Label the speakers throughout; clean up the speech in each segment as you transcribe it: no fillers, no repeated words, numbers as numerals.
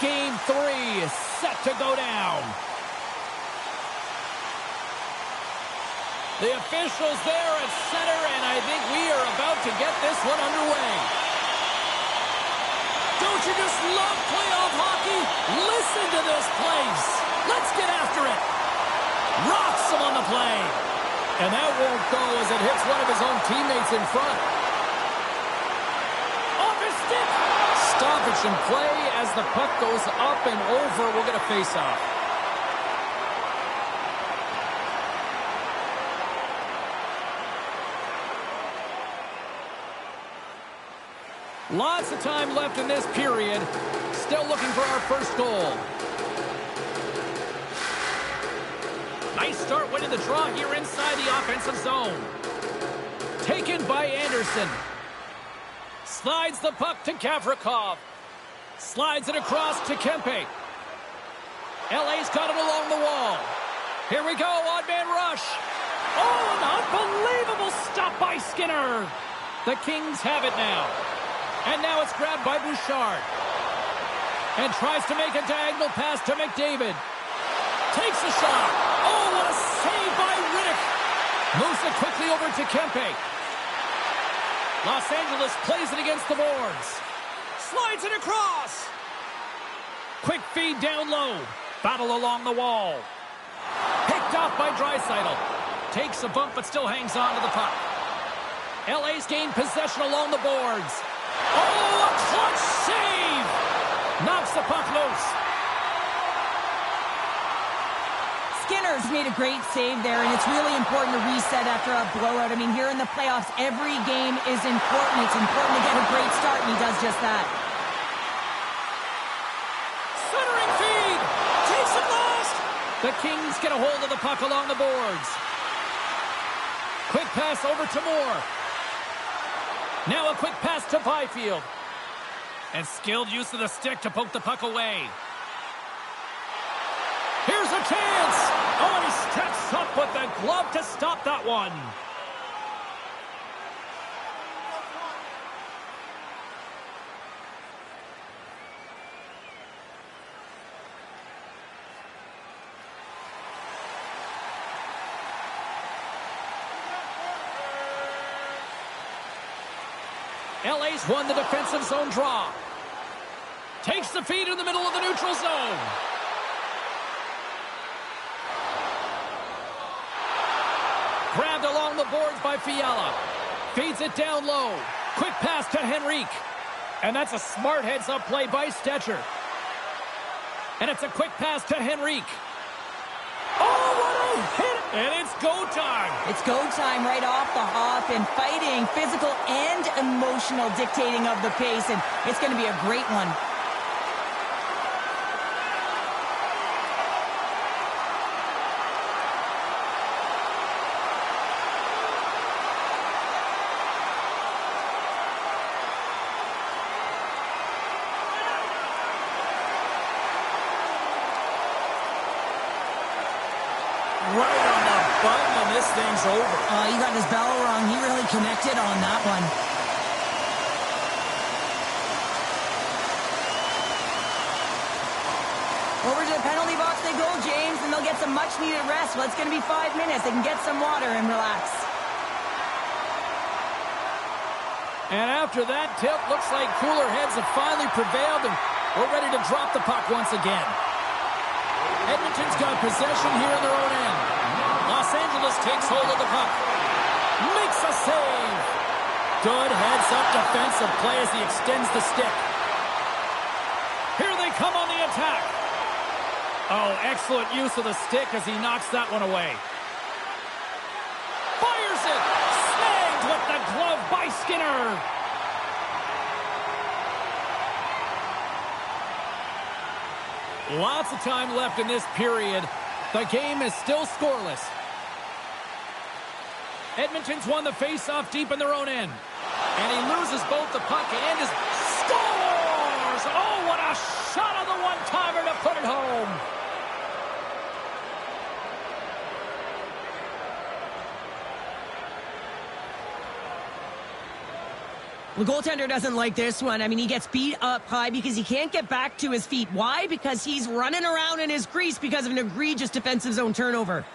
Speaker 1: Game 3 is set to go down. The officials there at center, and I think we are about to get this one underway. Don't you just love playoff hockey? Listen to this place. Let's get after it. Rocks him on the play. And that won't go as it hits one of his own teammates in front. Off his stick. Stoppage in play as the puck goes up and over. We'll get a face-off. Lots of time left in this period. Still looking for our first goal. Nice start winning the draw here inside the offensive zone. Taken by Anderson. Slides the puck to Gavrikov. Slides it across to Kempe. LA's got it along the wall. Here we go, odd-man rush. Oh, an unbelievable stop by Skinner. The Kings have it now. And now it's grabbed by Bouchard. And tries to make a diagonal pass to McDavid. Takes a shot. Oh, what a save by Riddick. Moves it quickly over to Kempe. Los Angeles plays it against the boards. Slides it across. Quick feed down low. Battle along the wall. Picked off by Draisaitl. Takes a bump but still hangs on to the puck. LA's gained possession along the boards. Oh, a clutch save! Knocks the puck loose.
Speaker 2: Skinner's made a great save there, and it's really important to reset after a blowout. I mean, here in the playoffs, every game is important. It's important to get a great start, and he does just that.
Speaker 1: Centering feed! Takes it last! The Kings get a hold of the puck along the boards. Quick pass over to Moore. Now a quick pass to Byfield. And skilled use of the stick to poke the puck away. Here's a chance! Oh, and he steps up with the glove to stop that one. LA's won the defensive zone draw. Takes the feed in the middle of the neutral zone. Grabbed along the boards by Fiala. Feeds it down low. Quick pass to Henrique. And that's a smart heads-up play by Stetcher. And it's a quick pass to Henrique. Oh, what a hit! And it's go time.
Speaker 2: It's go time right off the hop, and fighting, physical and emotional dictating of the pace, and it's going to be a great one.
Speaker 1: Right on the button, and this thing's over.
Speaker 2: He got his bell wrong. He really connected on that one. Over to the penalty box they go, James, and they'll get some much-needed rest. Well, it's going to be 5 minutes. They can get some water and relax.
Speaker 1: And after that tip, looks like cooler heads have finally prevailed, and we're ready to drop the puck once again. Edmonton's got possession here in their own end. Los Angeles takes hold of the puck. Makes a save. Good heads-up defensive play as he extends the stick. Here they come on the attack. Oh, excellent use of the stick as he knocks that one away. Fires it. Snagged with the glove by Skinner. Lots of time left in this period. The game is still scoreless. Edmonton's won the face-off deep in their own end. And he loses both the puck and his scores! Oh, what a shot on the one-timer to put it home!
Speaker 2: The goaltender doesn't like this one. I mean, he gets beat up high because he can't get back to his feet. Why? Because he's running around in his crease because of an egregious defensive zone turnover.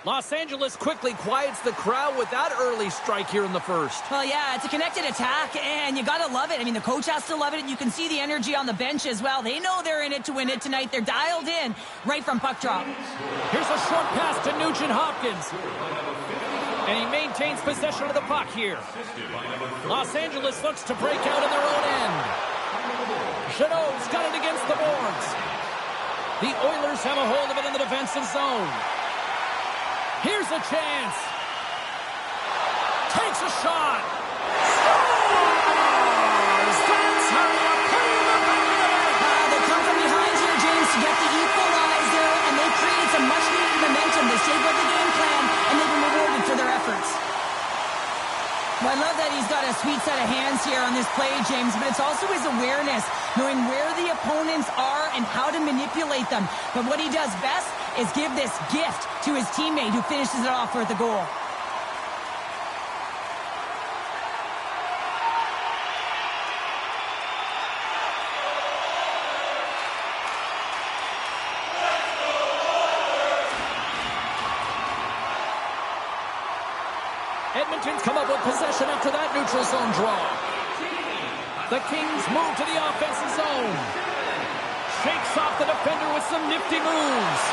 Speaker 1: Los Angeles quickly quiets the crowd with that early strike here in the first.
Speaker 2: Well, yeah, it's a connected attack, and you got to love it. I mean, the coach has to love it, and you can see the energy on the bench as well. They know they're in it to win it tonight. They're dialed in right from puck drop.
Speaker 1: Here's a short pass to Nugent Hopkins. And he maintains possession of the puck here. Los Angeles looks to break out in their own end. Jeannot's got it against the boards. The Oilers have a hold of it in the defensive zone. Here's a chance. Takes a shot. Scores! That's how you put it in the back of the net.
Speaker 2: They come from behind here, James, to get the equalizer, and they created some much-needed momentum. They stayed with the game plan, and they've been rewarded for their efforts. Well, I love that he's got a sweet set of hands here on this play, James, but it's also his awareness, knowing where the opponents are and how to manipulate them. But what he does best is give this gift to his teammate who finishes it off with a goal.
Speaker 1: Edmonton's come up with possession after that neutral zone draw. The Kings move to the offensive zone. Shakes off the defender with some nifty moves.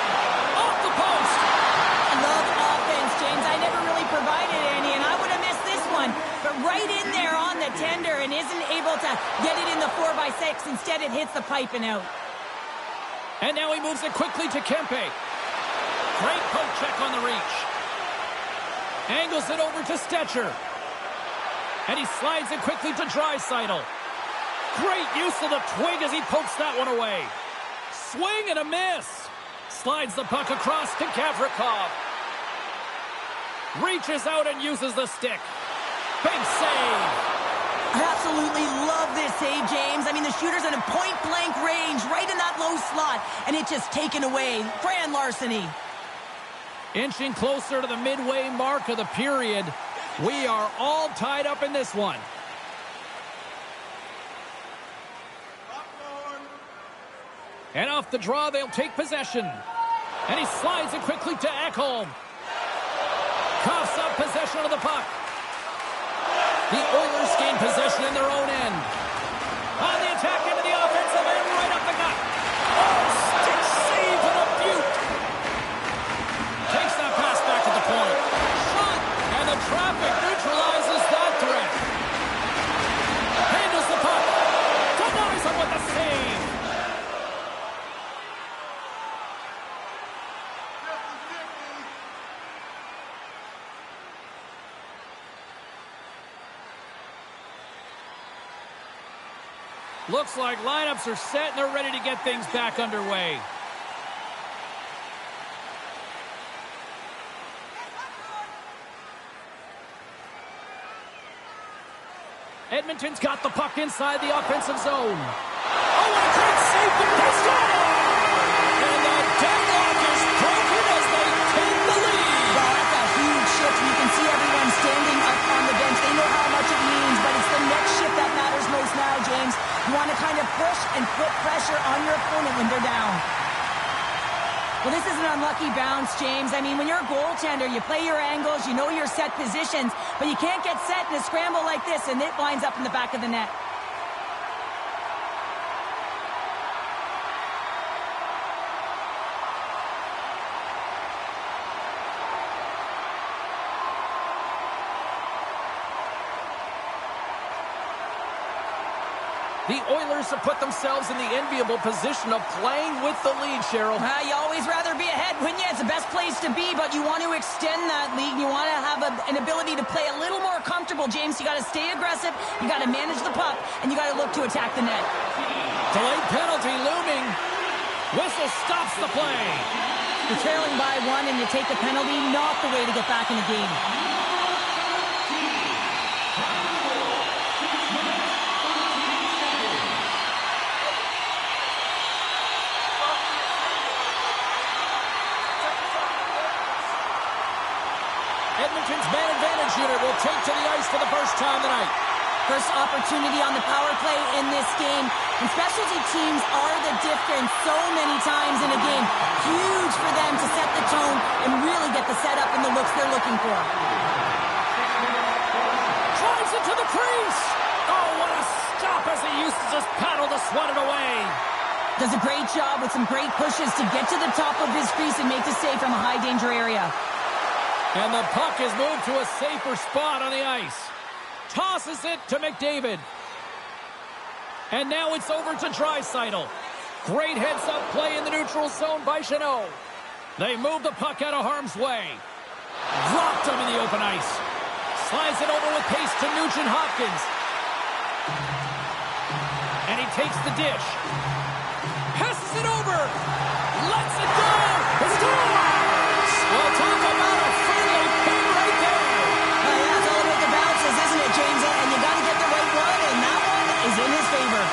Speaker 1: Off the post.
Speaker 2: I love offense, James. I never really provided any, and I would have missed this one. But right in there on the tender and isn't able to get it in the 4x6. Instead, it hits the pipe and out.
Speaker 1: And now he moves it quickly to Kempe. Great poke check on the reach. Angles it over to Stetcher. And he slides it quickly to Draisaitl. Great use of the twig as he pokes that one away. Swing and a miss. Slides the puck across to Gavrikov. Reaches out and uses the stick. Big save.
Speaker 2: I absolutely love this save, James. I mean, the shooter's in a point-blank range, right in that low slot, and it's just taken away. Grand larceny.
Speaker 1: Inching closer to the midway mark of the period. We are all tied up in this one. And off the draw, they'll take possession. And he slides it quickly to Ekholm. Coughs up possession of the puck. The Oilers gain possession in their own end. On the attack into the offensive end, right up the gut. Oh, stick save to the Butte. Takes that pass back to the point. Shot, and the traffic neutralizes that threat. Handles the puck. Denies him with the save. Looks like lineups are set and they're ready to get things back underway. Edmonton's got the puck inside the offensive zone. Oh, what a great save from Preston! And the deadlock is broken as they take the lead.
Speaker 2: Well, that's a huge shift. You can see everyone standing up on the bench. They know how much it means, but it's the next shift that matters most now, James. You want to kind of push and put pressure on your opponent when they're down. Well, this is an unlucky bounce, James. I mean, when you're a goaltender, you play your angles, you know your set positions, but you can't get set in a scramble like this, and it winds up in the back of the net.
Speaker 1: The Oilers have put themselves in the enviable position of playing with the lead, Cheryl.
Speaker 2: You always rather be ahead, wouldn't you? It's the best place to be, but you want to extend that lead. You want to have an ability to play a little more comfortable, James. You got to stay aggressive, you got to manage the puck, and you got to look to attack the net.
Speaker 1: Delayed penalty looming. Whistle stops the play.
Speaker 2: You're trailing by one and you take the penalty, not the way to get back in the game.
Speaker 1: Edmonton's man advantage unit will take to the ice for the first time tonight.
Speaker 2: First opportunity on the power play in this game. And specialty teams are the difference so many times in a game. Huge for them to set the tone and really get the setup and the looks they're looking for.
Speaker 1: Drives it to the crease. Oh, what a stop as he uses his paddle to swat it away.
Speaker 2: Does a great job with some great pushes to get to the top of his crease and make the save from a high-danger area.
Speaker 1: And the puck is moved to a safer spot on the ice. Tosses it to McDavid. And now it's over to Draisaitl. Great heads-up play in the neutral zone by Jeannot. They move the puck out of harm's way. Dropped him in the open ice. Slides it over with pace to Nugent-Hopkins. And he takes the dish. Passes it over. Lets it go. Scores! Well, talk about a friendly pin right there.
Speaker 2: Yeah, it's all about the bounces, isn't it, James? And you got to get the right one, and that one is in his favor.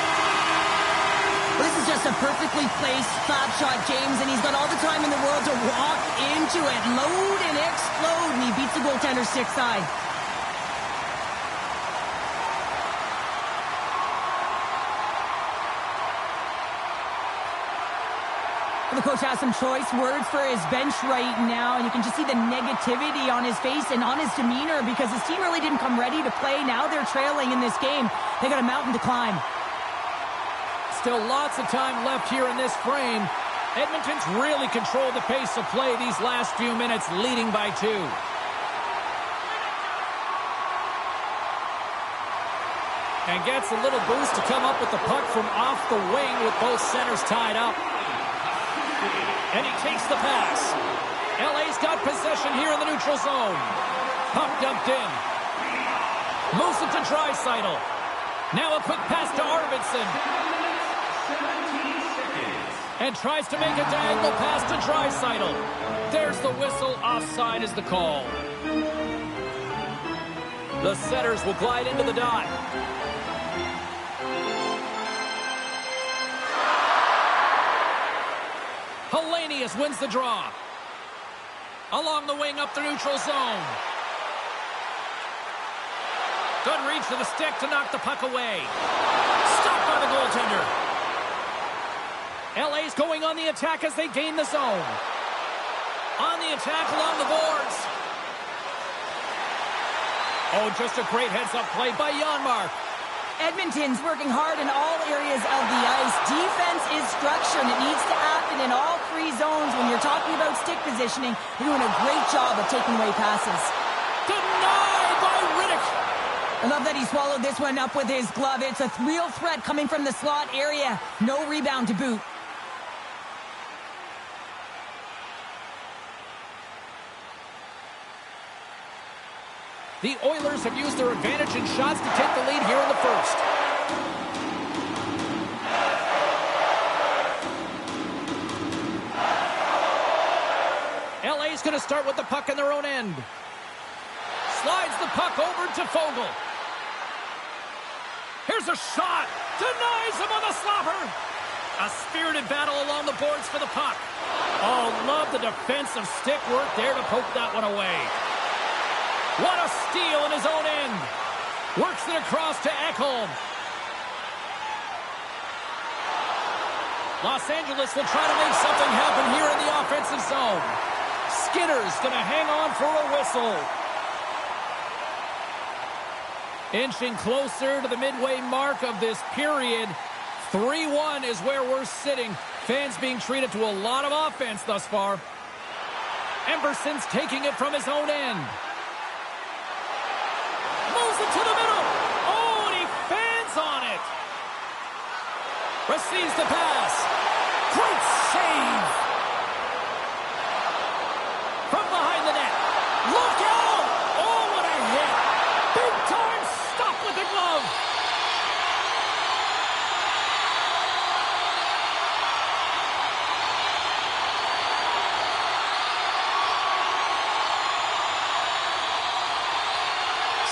Speaker 2: This is just a perfectly placed slap shot, James, and he's got all the time in the world to walk into it, load and explode, and he beats the goaltender's stick side. The coach has some choice words for his bench right now, and you can just see the negativity on his face and on his demeanor because his team really didn't come ready to play. Now they're trailing in this game. They got a mountain to climb.
Speaker 1: Still lots of time left here in this frame. Edmonton's really controlled the pace of play these last few minutes, leading by 2. And gets a little boost to come up with the puck from off the wing with both centers tied up. And he takes the pass. LA's got possession here in the neutral zone. Puck dumped in. Moves it to Draisaitl. Now a quick pass to Arvidsson. And tries to make a diagonal pass to Draisaitl. There's the whistle. Offside is the call. The setters will glide into the dot. Hellenius wins the draw. Along the wing up the neutral zone. Doesn't reach for the stick to knock the puck away. Stopped by the goaltender. LA's going on the attack as they gain the zone. On the attack along the boards. Oh, just a great heads-up play by Janmark.
Speaker 2: Edmonton's working hard in all areas of the ice. Defense is structure, and it needs to happen in all 3 zones. When you're talking about stick positioning, you're doing a great job of taking away passes.
Speaker 1: Denied by Riddick.
Speaker 2: I love that he swallowed this one up with his glove. It's a real threat coming from the slot area. No rebound to boot.
Speaker 1: The Oilers have used their advantage in shots to take the lead here in the first. LA's going to start with the puck in their own end. Slides the puck over to Foegele. Here's a shot. Denies him on the slapper. A spirited battle along the boards for the puck. Oh, love the defensive stick work there to poke that one away. What a steal in his own end. Works it across to Ekholm. Los Angeles will try to make something happen here in the offensive zone. Skinner's going to hang on for a whistle. Inching closer to the midway mark of this period. 3-1 is where we're sitting. Fans being treated to a lot of offense thus far. Emberson's taking it from his own end. Moves it to the middle. Oh, and he fans on it. Receives the pass. Great save. From behind the net. Look out. Oh, what a hit. Big time stop with the glove.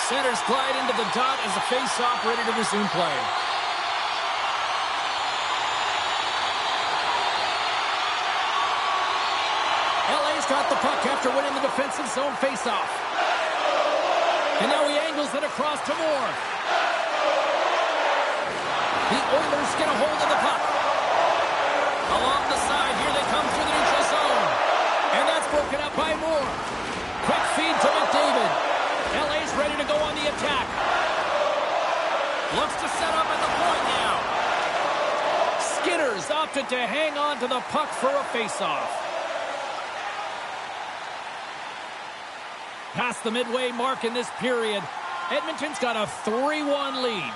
Speaker 1: Centers glide into the dot as the face-off ready to resume play. LA's got the puck after winning the defensive zone face-off. And now he angles it across to Moore. The Oilers get a hold of the puck. Along the side, here they come through the neutral zone. And that's broken up by Moore. Quick feed to McDavid. LA's ready to go on the attack. Looks to set up at the point now. Skinner's opted to hang on to the puck for a faceoff. Past the midway mark in this period, Edmonton's got a 3-1 lead.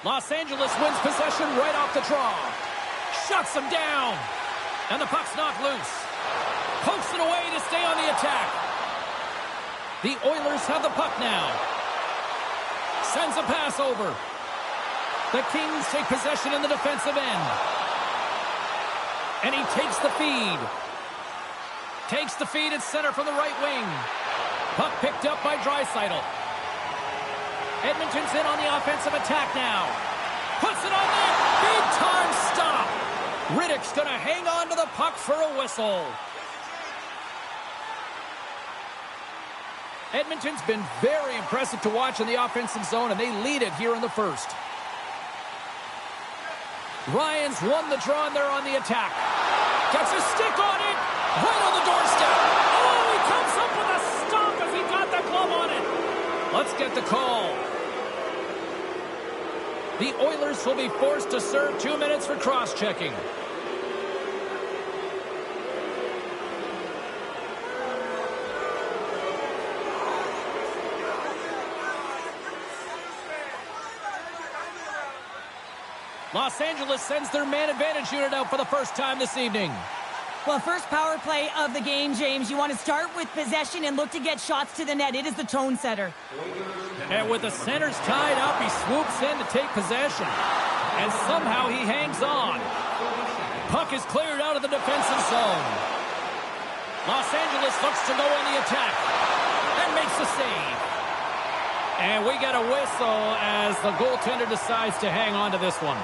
Speaker 1: Los Angeles wins possession right off the draw. Shuts him down. And the puck's knocked loose. Pokes it away to stay on the attack. The Oilers have the puck now. Sends a pass over. The Kings take possession in the defensive end. And he takes the feed. Takes the feed at center from the right wing. Puck picked up by Draisaitl. Edmonton's in on the offensive attack now. Puts it on net. Big time stop. Riddick's going to hang on to the puck for a whistle. Edmonton's been very impressive to watch in the offensive zone, and they lead it here in the first. Ryan's won the draw, and they're on the attack. Gets a stick on it. Right on the doorstep. Oh, he comes up with a stop as he got the glove on it. Let's get the call. The Oilers will be forced to serve 2 minutes for cross-checking. Los Angeles sends their man advantage unit out for the first time this evening.
Speaker 2: Well, first power play of the game, James. You want to start with possession and look to get shots to the net. It is the tone setter.
Speaker 1: And with the centers tied up, he swoops in to take possession. And somehow he hangs on. Puck is cleared out of the defensive zone. Los Angeles looks to go on the attack. And makes the save. And we get a whistle as the goaltender decides to hang on to this one.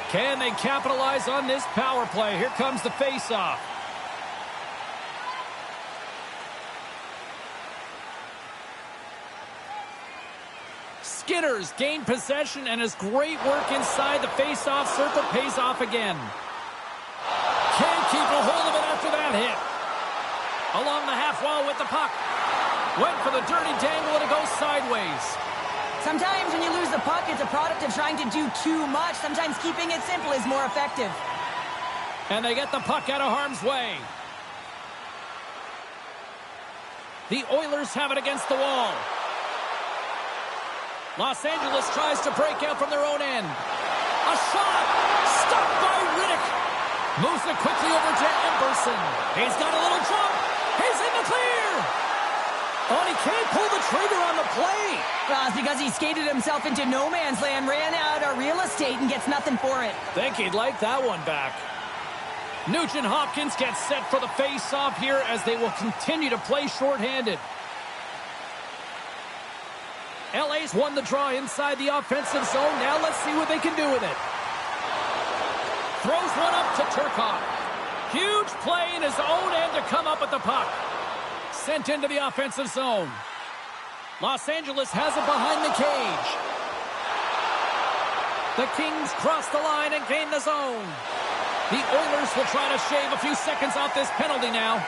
Speaker 1: Can they capitalize on this power play? Here comes the faceoff. Skinner's gained possession, and his great work inside the faceoff circle pays off again. Can't keep a hold of it after that hit. Along the half wall with the puck. Went for the dirty dangle, and it goes sideways.
Speaker 2: Sometimes when you lose the puck, it's a product of trying to do too much. Sometimes keeping it simple is more effective.
Speaker 1: And they get the puck out of harm's way. The Oilers have it against the wall. Los Angeles tries to break out from their own end. A shot! Stopped by Riddick. Moves it quickly over to Emberson. He's got a little jump. He's in the clear! Oh, he can't pull the trigger on the play.
Speaker 2: Well, it's because he skated himself into no man's land, ran out of real estate, and gets nothing for it.
Speaker 1: Think he'd like that one back. Nugent Hopkins gets set for the face-off here as they will continue to play shorthanded. LA's won the draw inside the offensive zone. Now let's see what they can do with it. Throws one up to Turcotte. Huge play in his own end to come up with the puck. Sent into the offensive zone. Los Angeles has it behind the cage. The Kings cross the line and gain the zone. The Oilers will try to shave a few seconds off this penalty now.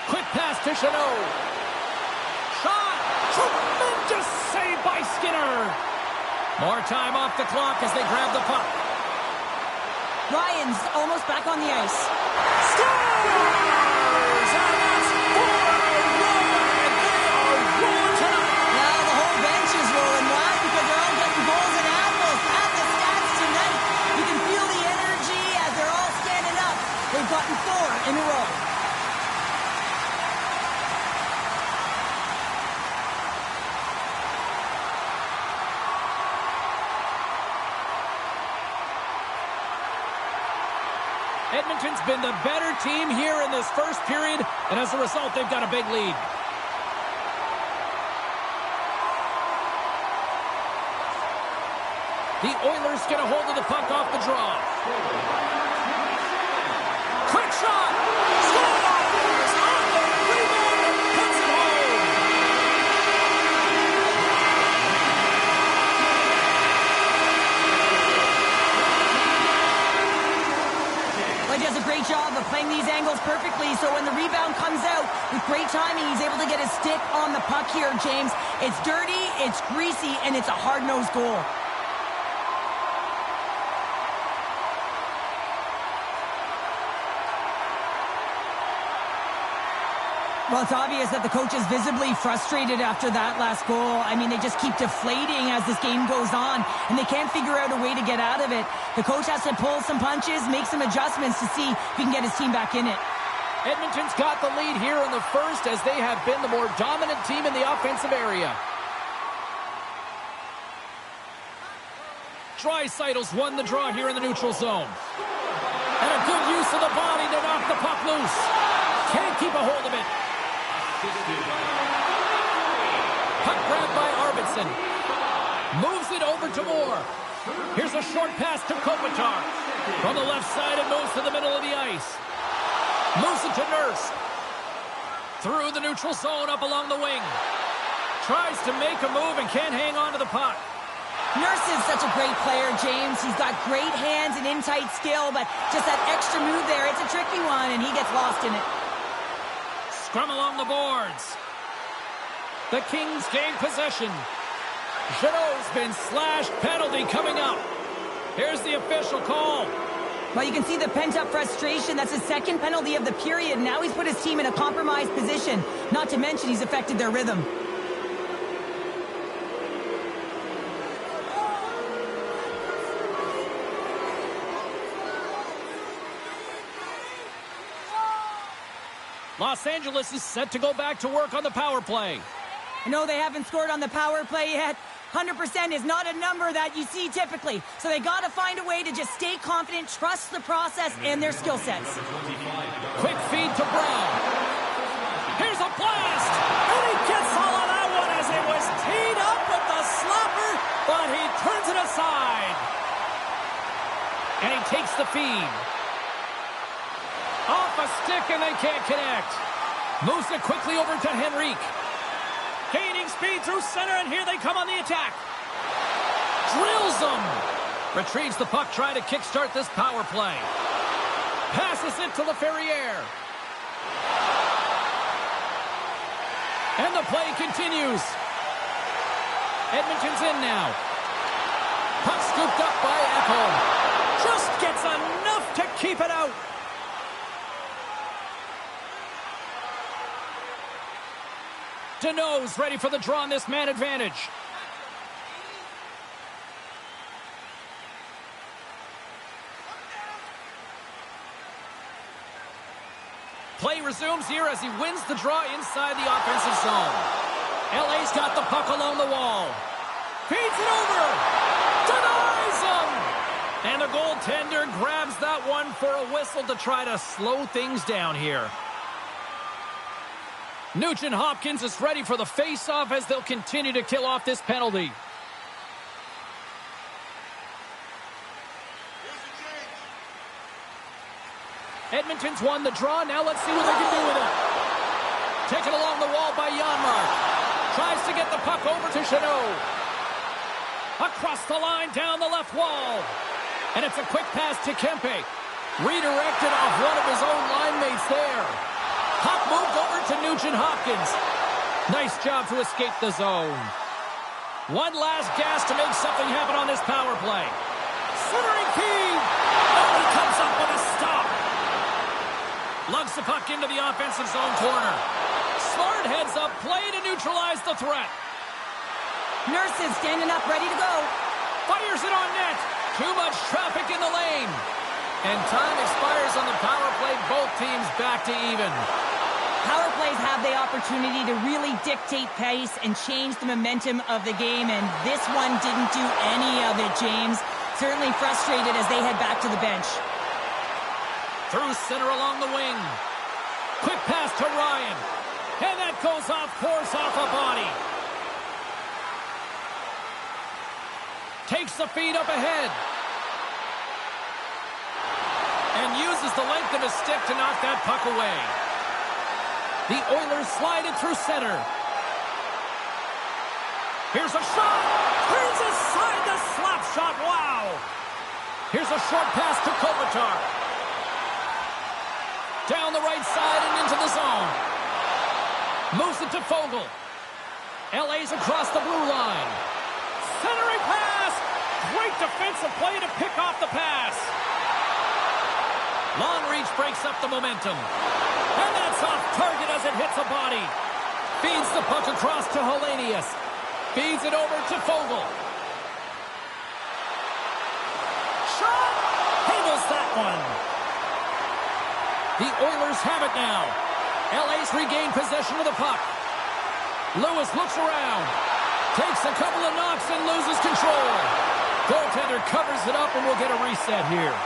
Speaker 1: Quick pass to Chanot. Shot! Tremendous save by Skinner. More time off the clock as they grab the puck.
Speaker 2: Ryan's almost back on the ice.
Speaker 1: Scores! And that's 4-1, and they are rolling tonight.
Speaker 2: Now the whole bench is rolling. Why? Because they're all getting goals and apples at the stats tonight. You can feel the energy as they're all standing up. They've gotten 4 in a row.
Speaker 1: Edmonton's been the better team here in this first period, and as a result, they've got a big lead. The Oilers get a hold of the puck off the draw. shot! Scores! On the rebound! Puts it home!
Speaker 2: Well, he does a great job of playing these angles perfectly, so when the rebound comes out, with great timing, he's able to get his stick on the puck here, James. It's dirty, it's greasy, and it's a hard-nosed goal. Well, it's obvious that the coach is visibly frustrated after that last goal. I mean, they just keep deflating as this game goes on, and they can't figure out a way to get out of it. The coach has to pull some punches, make some adjustments to see if he can get his team back in it.
Speaker 1: Edmonton's got the lead here in the first as they have been the more dominant team in the offensive area. Draisaitl's won the draw here in the neutral zone. And a good use of the body to knock the puck loose. Can't keep a hold of it. Puck grabbed by Arvidsson. Moves it over to Moore. Here's a short pass to Kopitar. From the left side, it moves to the middle of the ice. Moves it to Nurse. Through the neutral zone, up along the wing. Tries to make a move and can't hang on to the puck.
Speaker 2: Nurse is such a great player, James. He's got great hands and in-tight skill, but just that extra move there, it's a tricky one, and he gets lost in it.
Speaker 1: Scrum along the boards. The Kings gain possession. Jeannot's been slashed. Penalty coming up. Here's the official call.
Speaker 2: Well, you can see the pent-up frustration. That's his second penalty of the period. Now he's put his team in a compromised position. Not to mention he's affected their rhythm.
Speaker 1: Los Angeles is set to go back to work on the power play.
Speaker 2: No, they haven't scored on the power play yet. 100% is not a number that you see typically. So they got to find a way to just stay confident, trust the process and their skill sets.
Speaker 1: Quick feed to Brown. Here's a blast! And he gets all of that one as it was teed up with the slapper, but he turns it aside. And he takes the feed. Off a stick and they can't connect. Moves it quickly over to Henrique. Gaining speed through center, and here they come on the attack. Drills them. Retrieves the puck, trying to kickstart this power play. Passes it to Laferriere. And the play continues. Edmonton's in now. Puck scooped up by Ekholm. Just gets enough to keep it out. Deneau's ready for the draw on this man advantage. Play resumes here as he wins the draw inside the offensive zone. LA's got the puck along the wall. Feeds it over. Denies him. And the goaltender grabs that one for a whistle to try to slow things down here. Nugent Hopkins is ready for the face-off as they'll continue to kill off this penalty. Edmonton's won the draw. Now let's see what they can do with it. Taken along the wall by Janmark. Tries to get the puck over to Jeannot. Across the line, down the left wall. And it's a quick pass to Kempe. Redirected off one of his own line mates there. Puck moved over to Nugent Hopkins. Nice job to escape the zone. One last gas to make something happen on this power play. Centering feed. Oh, he comes up with a stop. Lugs the puck into the offensive zone corner. Smart heads up play to neutralize the threat.
Speaker 2: Nurse is standing up, ready to go.
Speaker 1: Fires it on net. Too much traffic in the lane. And time expires on the power play. Both teams back to even.
Speaker 2: Power plays have the opportunity to really dictate pace and change the momentum of the game, and this one didn't do any of it, James. Certainly frustrated as they head back to the bench.
Speaker 1: Through center along the wing. Quick pass to Ryan. And that goes off course off a body. Takes the feed up ahead. And uses the length of his stick to knock that puck away. The Oilers slide it through center. Here's a shot. Turns aside the slap shot. Wow. Here's a short pass to Kopitar. Down the right side and into the zone. Moves it to Foegele. LA's across the blue line. Centering pass. Great defensive play to pick off the pass. Long reach breaks up the momentum. And that's off target as it hits a body. Feeds the puck across to Helenius. Feeds it over to Foegele. Shot! Handles that one. The Oilers have it now. LA's regained possession of the puck. Lewis looks around. Takes a couple of knocks and loses control. Goaltender covers it up and we'll get a reset here.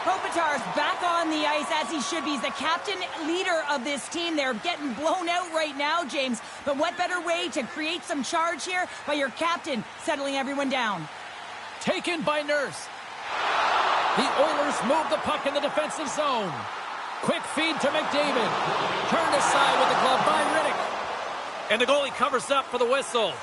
Speaker 2: Kopitar's back on the ice as he should be. He's the captain, leader of this team. They're getting blown out right now, James. But what better way to create some charge here by your captain settling everyone down?
Speaker 1: Taken by Nurse. The Oilers move the puck in the defensive zone. Quick feed to McDavid. Turned aside with the glove by Riddick. And the goalie covers up for the whistle.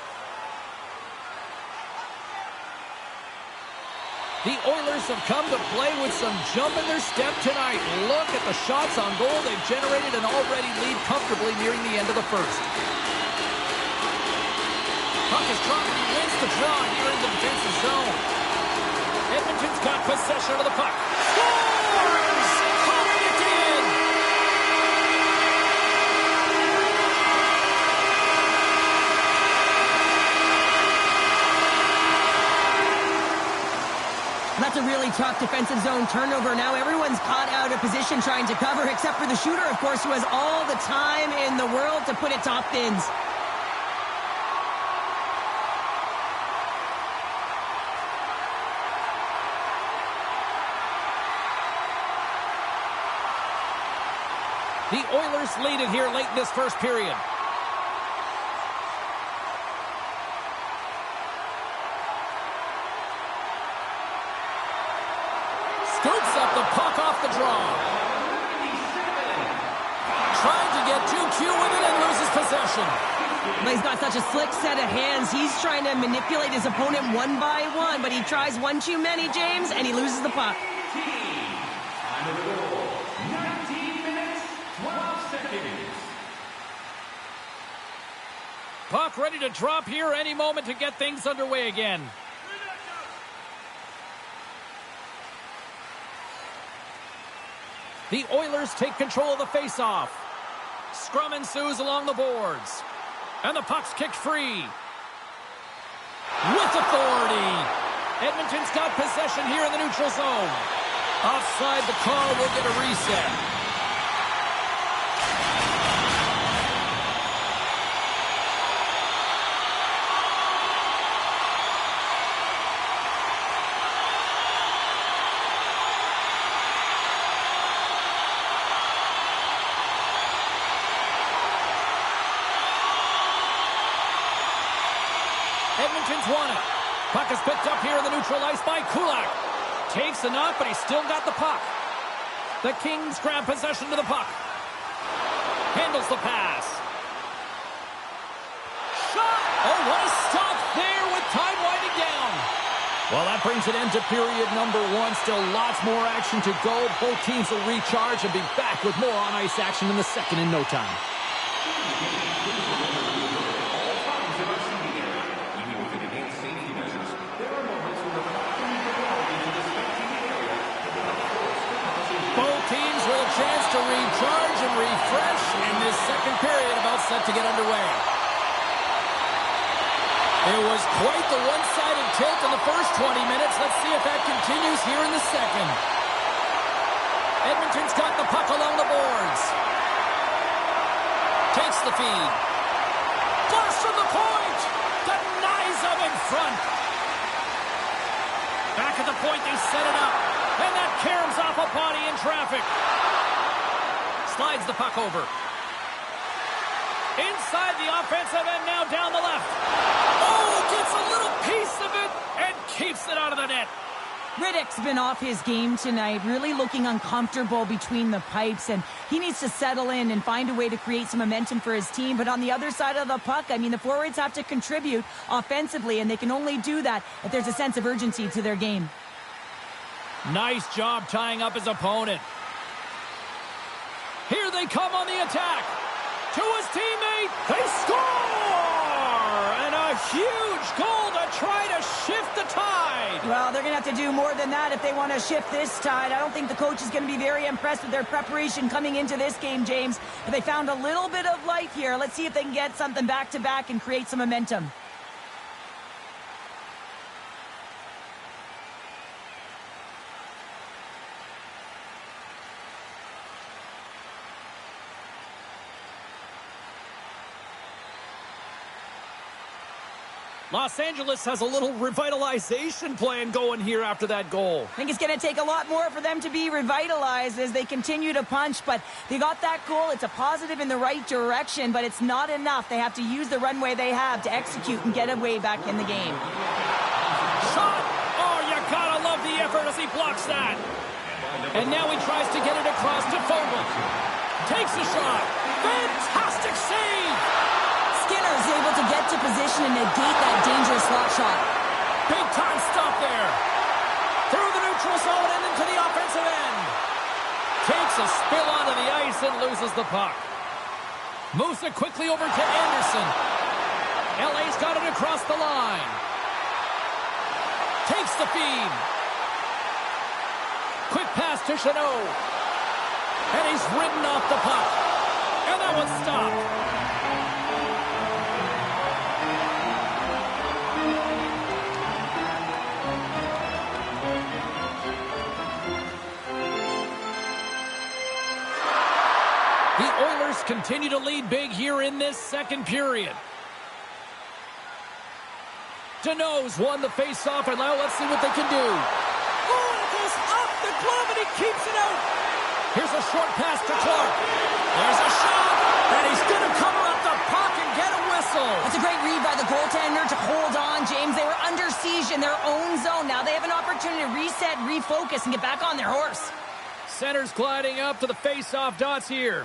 Speaker 1: The Oilers have come to play with some jump in their step tonight. Look at the shots on goal. They've generated an already lead comfortably nearing the end of the first. Puck is dropped and he wins the draw here in the defensive zone. Edmonton's got possession of the puck. Scores! Calling it in!
Speaker 2: That's a really tough defensive zone turnover. Now everyone's caught out of position trying to cover, except for the shooter, of course, who has all the time in the world to put it top bins.
Speaker 1: The Oilers lead it here late in this first period. Scoops up the puck off the draw. Trying to get too cute with it and loses possession.
Speaker 2: But he's got such a slick set of hands. He's trying to manipulate his opponent one by one, but he tries one too many, James, and he loses the puck.
Speaker 1: Puck ready to drop here any moment to get things underway again. The Oilers take control of the faceoff. Scrum ensues along the boards. And the puck's kicked free. With authority. Edmonton's got possession here in the neutral zone. Offside the call will get a reset. Edmonton's won it. Puck is picked up here in the neutral ice by Kulak. Takes the knock, but he's still got the puck. The Kings grab possession to the puck. Handles the pass. Shot! Oh, what a stop there with time winding down. Well, that brings an end to period number one. Still lots more action to go. Both teams will recharge and be back with more on-ice action in the second in no time. Chance to recharge and refresh in this second period about set to get underway. It was quite the one-sided tilt in the first 20 minutes. Let's see if that continues here in the second. Edmonton's got the puck along the boards. Takes the feed. Blast from the point. Denies him in front. Back at the point, they set it up. And that caroms off a body in traffic. Slides the puck over. Inside the offensive end now down the left. Oh, gets a little piece of it and keeps Knocks it out of the net.
Speaker 2: Riddick's been off his game tonight, really looking uncomfortable between the pipes, and he needs to settle in and find a way to create some momentum for his team. But on the other side of the puck, I mean, the forwards have to contribute offensively, and they can only do that if there's a sense of urgency to their game.
Speaker 1: Nice job tying up his opponent. Here they come on the attack. To his teammate. They score! And a huge goal to try to shift the tide.
Speaker 2: Well, they're going to have to do more than that if they want to shift this tide. I don't think the coach is going to be very impressed with their preparation coming into this game, James. But they found a little bit of life here. Let's see if they can get something back-to-back and create some momentum.
Speaker 1: Los Angeles has a little revitalization plan going here after that goal.
Speaker 2: I think it's going to take a lot more for them to be revitalized as they continue to punch, but they got that goal. It's a positive in the right direction, but it's not enough. They have to use the runway they have to execute and get a way back in the game.
Speaker 1: Shot! Oh, you gotta love the effort as he blocks that. And now he tries to get it across to Foegele. Takes a shot. Fantastic save!
Speaker 2: Skinner's able to get to position and negate that dangerous slot shot.
Speaker 1: Big time stop there. Through the neutral zone and into the offensive end. Takes a spill onto the ice and loses the puck. Moves it quickly over to Anderson. LA's got it across the line. Takes the feed. Quick pass to Chanot. And he's ridden off the puck. And that one's stopped. The Oilers continue to lead big here in this second period. Danault's won the face-off, and now let's see what they can do. Oh, it goes off the glove, and he keeps it out. Here's a short pass to Clark. There's a shot, and he's going to cover up the puck and get a whistle.
Speaker 2: That's a great read by the goaltender to hold on, James. They were under siege in their own zone. Now they have an opportunity to reset, refocus, and get back on their horse.
Speaker 1: Center's gliding up to the face-off dots here.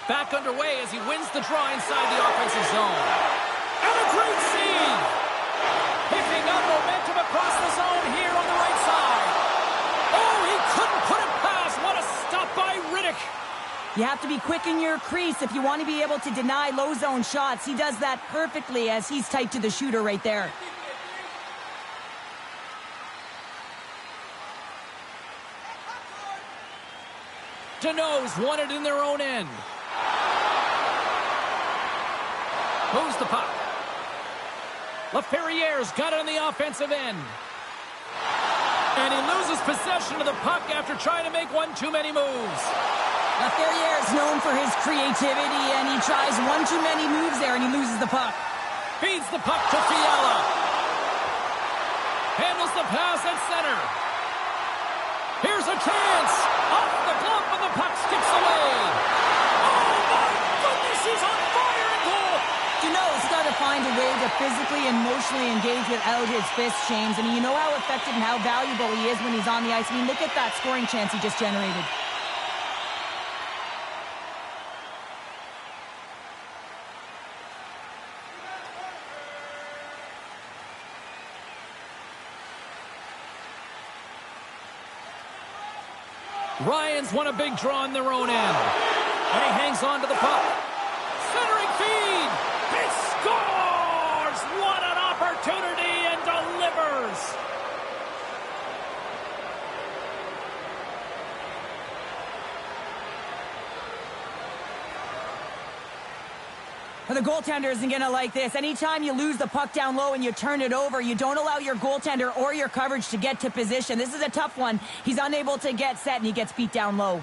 Speaker 1: Back underway as he wins the draw inside the offensive zone. And a great save! Picking up momentum across the zone here on the right side. Oh, he couldn't put it past. What a stop by Riddick.
Speaker 2: You have to be quick in your crease if you want to be able to deny low zone shots. He does that perfectly as he's tight to the shooter right there.
Speaker 1: Danault's won it in their own end. Moves the puck. Laferriere's got it on the offensive end. And he loses possession of the puck after trying to make one too many moves.
Speaker 2: Laferriere is known for his creativity, and he tries one too many moves there, and he loses the puck.
Speaker 1: Feeds the puck to Fiala. Handles the pass at center. Here's a chance. Off the glove, and the puck skips away. Oh, my goodness, he's on fire in goal.
Speaker 2: Danault's got to find a way to physically and emotionally engage without his fists, James. I mean, you know how effective and how valuable he is when he's on the ice. I mean, look at that scoring chance he just generated.
Speaker 1: Ryan's won a big draw in their own end. And he hangs on to the puck. Centering feed. He scores! What an opportunity, and delivers!
Speaker 2: The goaltender isn't going to like this. Anytime you lose the puck down low and you turn it over, you don't allow your goaltender or your coverage to get to position. This is a tough one. He's unable to get set, and he gets beat down low.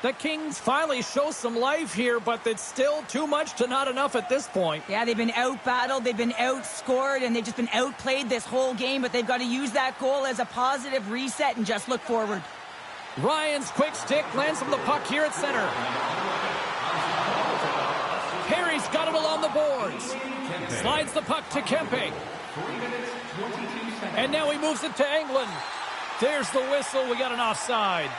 Speaker 1: The Kings finally show some life here, but it's still too much to not enough at this point.
Speaker 2: Yeah, they've been out-battled, they've been outscored, and they've just been outplayed this whole game, but they've got to use that goal as a positive reset and just look forward.
Speaker 1: Ryan's quick stick lands from the puck here at center. Perry's got it along the boards. Slides the puck to Kempe. And now he moves it to Englund. There's the whistle. We got an offside.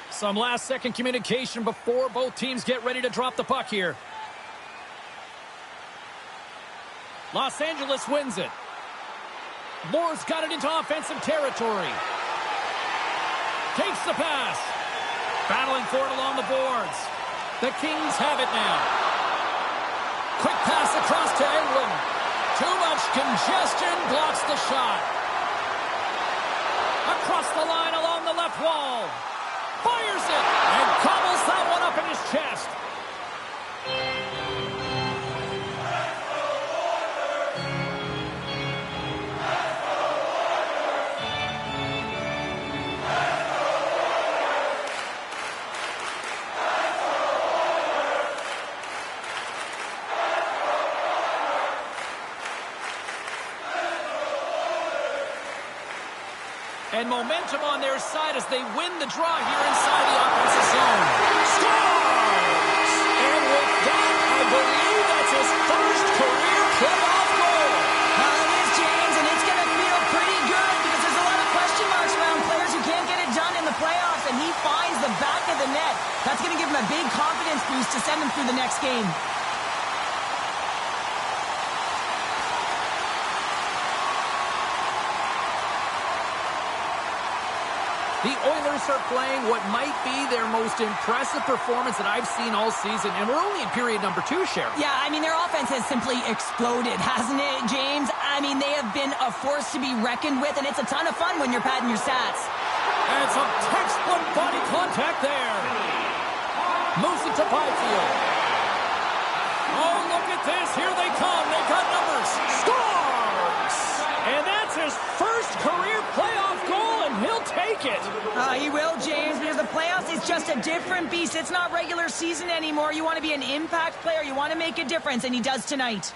Speaker 1: Some last-second communication before both teams get ready to drop the puck here. Los Angeles wins it. Moore's got it into offensive territory. Takes the pass. Battling for it along the boards. The Kings have it now. Quick pass across to Englund. Too much congestion blocks the shot. Across the line along the left wall. Fires it and cobbles that one up in his chest. And momentum on their side as they win the draw here inside the offensive zone. Scores! And with that, I believe that's his first career playoff goal.
Speaker 2: It is, James, and it's going to feel pretty good because there's a lot of question marks around players who can't get it done in the playoffs, and he finds the back of the net. That's going to give him a big confidence boost to send him through the next game.
Speaker 1: The Oilers are playing what might be their most impressive performance that I've seen all season, and we're only in period number 2, Sharon.
Speaker 2: Yeah, I mean, their offense has simply exploded, hasn't it, James? I mean, they have been a force to be reckoned with, and it's a ton of fun when you're padding your stats.
Speaker 1: And some textbook body contact there. Moves it to Byfield. Oh, look at this. Here they come. They've got numbers. Scores! And that's his first career playoff goal, and he'll take it.
Speaker 2: He will, James, because the playoffs is just a different beast. It's not regular season anymore. You want to be an impact player. You want to make a difference, and he does tonight.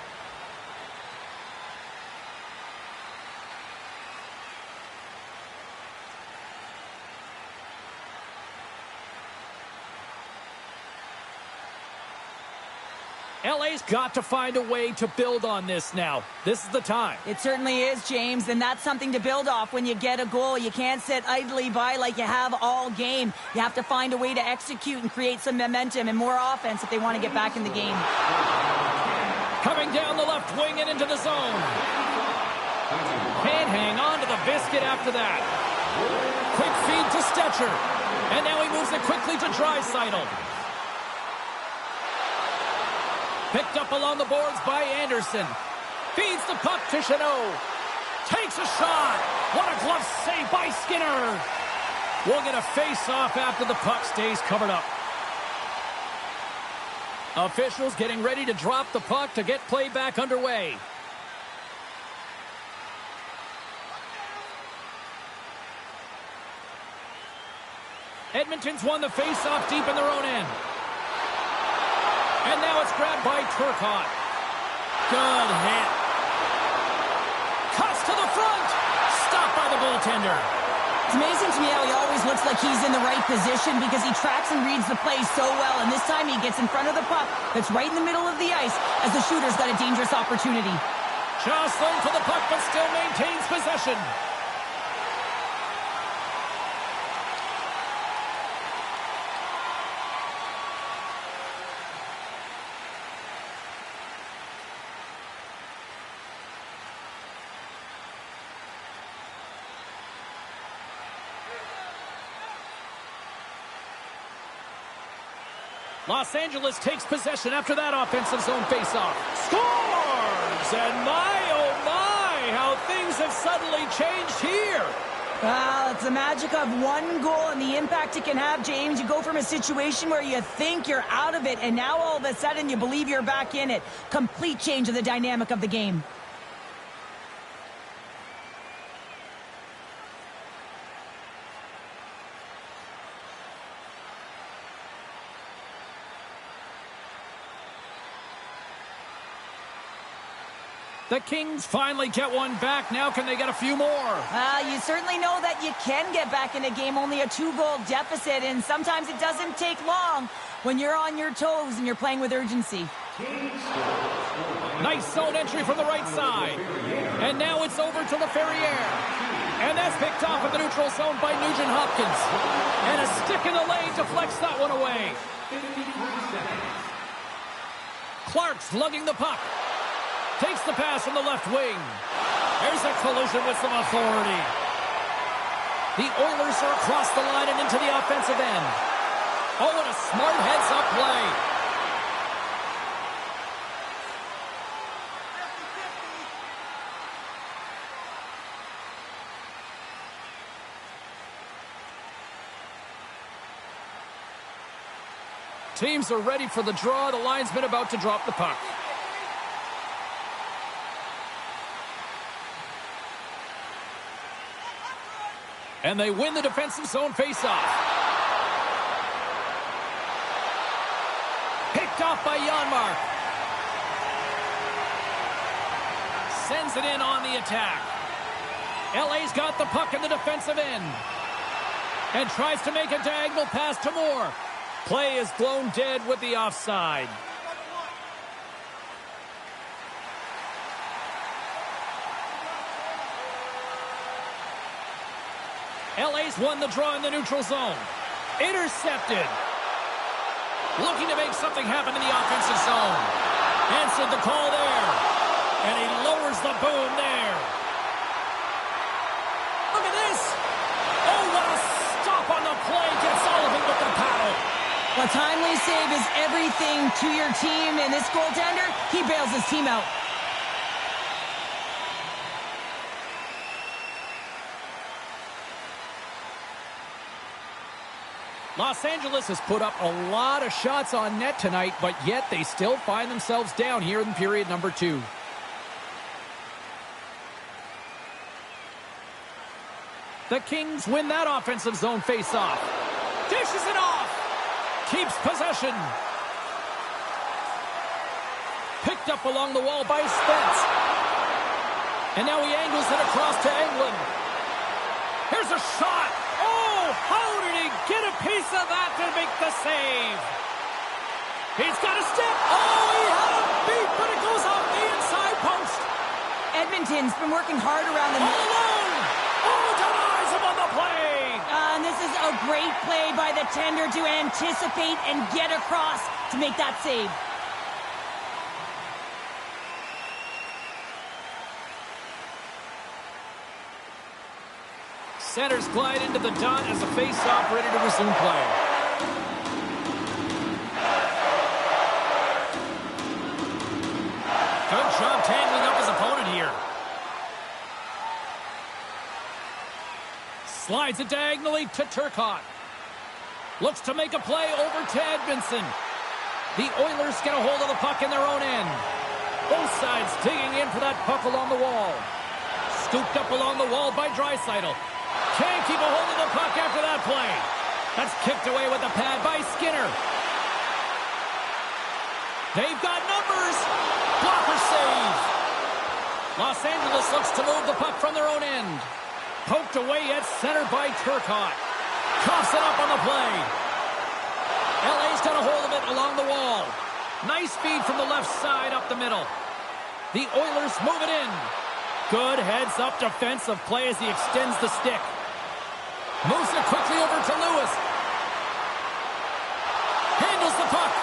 Speaker 1: LA's got to find a way to build on this now. This is the time.
Speaker 2: It certainly is, James, and that's something to build off when you get a goal. You can't sit idly by like you have all game. You have to find a way to execute and create some momentum and more offense if they want to get back in the game.
Speaker 1: Coming down the left wing and into the zone. Can't hang on to the biscuit after that. Quick feed to Stetcher. And now he moves it quickly to Draisaitl. Picked up along the boards by Anderson. Feeds the puck to Chanot. Takes a shot. What a glove save by Skinner. We'll get a face-off after the puck stays covered up. Officials getting ready to drop the puck to get play back underway. Edmonton's won the face-off deep in their own end. And now it's grabbed by Turcotte. Good hit. Cuts to the front. Stopped by the goaltender.
Speaker 2: It's amazing to me how he always looks like he's in the right position because he tracks and reads the play so well. And this time he gets in front of the puck that's right in the middle of the ice as the shooter's got a dangerous opportunity.
Speaker 1: Jostling for the puck but still maintains possession. Los Angeles takes possession after that offensive zone faceoff. Scores! And my, oh my, how things have suddenly changed here.
Speaker 2: Well, it's the magic of one goal and the impact it can have, James. You go from a situation where you think you're out of it, and now all of a sudden you believe you're back in it. Complete change of the dynamic of the game.
Speaker 1: The Kings finally get one back. Now can they get a few more?
Speaker 2: You certainly know that you can get back in a game, only a 2-goal deficit, and sometimes it doesn't take long when you're on your toes and you're playing with urgency.
Speaker 1: Nice zone entry from the right side. And now it's over to LaFerriere. And that's picked off in the neutral zone by Nugent-Hopkins. And a stick in the lane deflects that one away. Clark's lugging the puck. Takes the pass from the left wing. There's a collision with some authority. The Oilers are across the line and into the offensive end. Oh, and a smart heads-up play. Teams are ready for the draw. The linesman about to drop the puck. And they win the defensive zone faceoff. Picked off by Janmark. Sends it in on the attack. LA's got the puck in the defensive end. And tries to make a diagonal pass to Moore. Play is blown dead with the offside. LA's won the draw in the neutral zone. Intercepted. Looking to make something happen in the offensive zone. Answered the call there. And he lowers the boom there. Look at this. Oh, what a stop on the play. Gets Sullivan with the paddle.
Speaker 2: A timely save is everything to your team, and this goaltender, he bails his team out.
Speaker 1: Los Angeles has put up a lot of shots on net tonight, but yet they still find themselves down here in period number 2. The Kings win that offensive zone face-off. Dishes it off. Keeps possession. Picked up along the wall by Spence. And now he angles it across to Englund. Here's a shot. Oh, how did he get a piece of that to make the save? He's got a step. Oh, he had a beat, but it goes off the inside post.
Speaker 2: Edmonton's been working hard around the
Speaker 1: all alone. Oh, denies him on the play.
Speaker 2: And this is a great play by the tender to anticipate and get across to make that save.
Speaker 1: Centers glide into the dot as a face-off ready to resume play. Good job tangling up his opponent here. Slides it diagonally to Turcotte. Looks to make a play over to Edmondson. The Oilers get a hold of the puck in their own end. Both sides digging in for that puck along the wall. Scooped up along the wall by Draisaitl. Can't keep a hold of the puck after that play. That's kicked away with the pad by Skinner. They've got numbers. Blocker save. Los Angeles looks to move the puck from their own end. Poked away at center by Turcotte. Coughs it up on the play. LA's got a hold of it along the wall. Nice feed from the left side up the middle. The Oilers move it in. Good heads-up defensive play as he extends the stick. Moves it quickly over to Lewis. Handles the puck.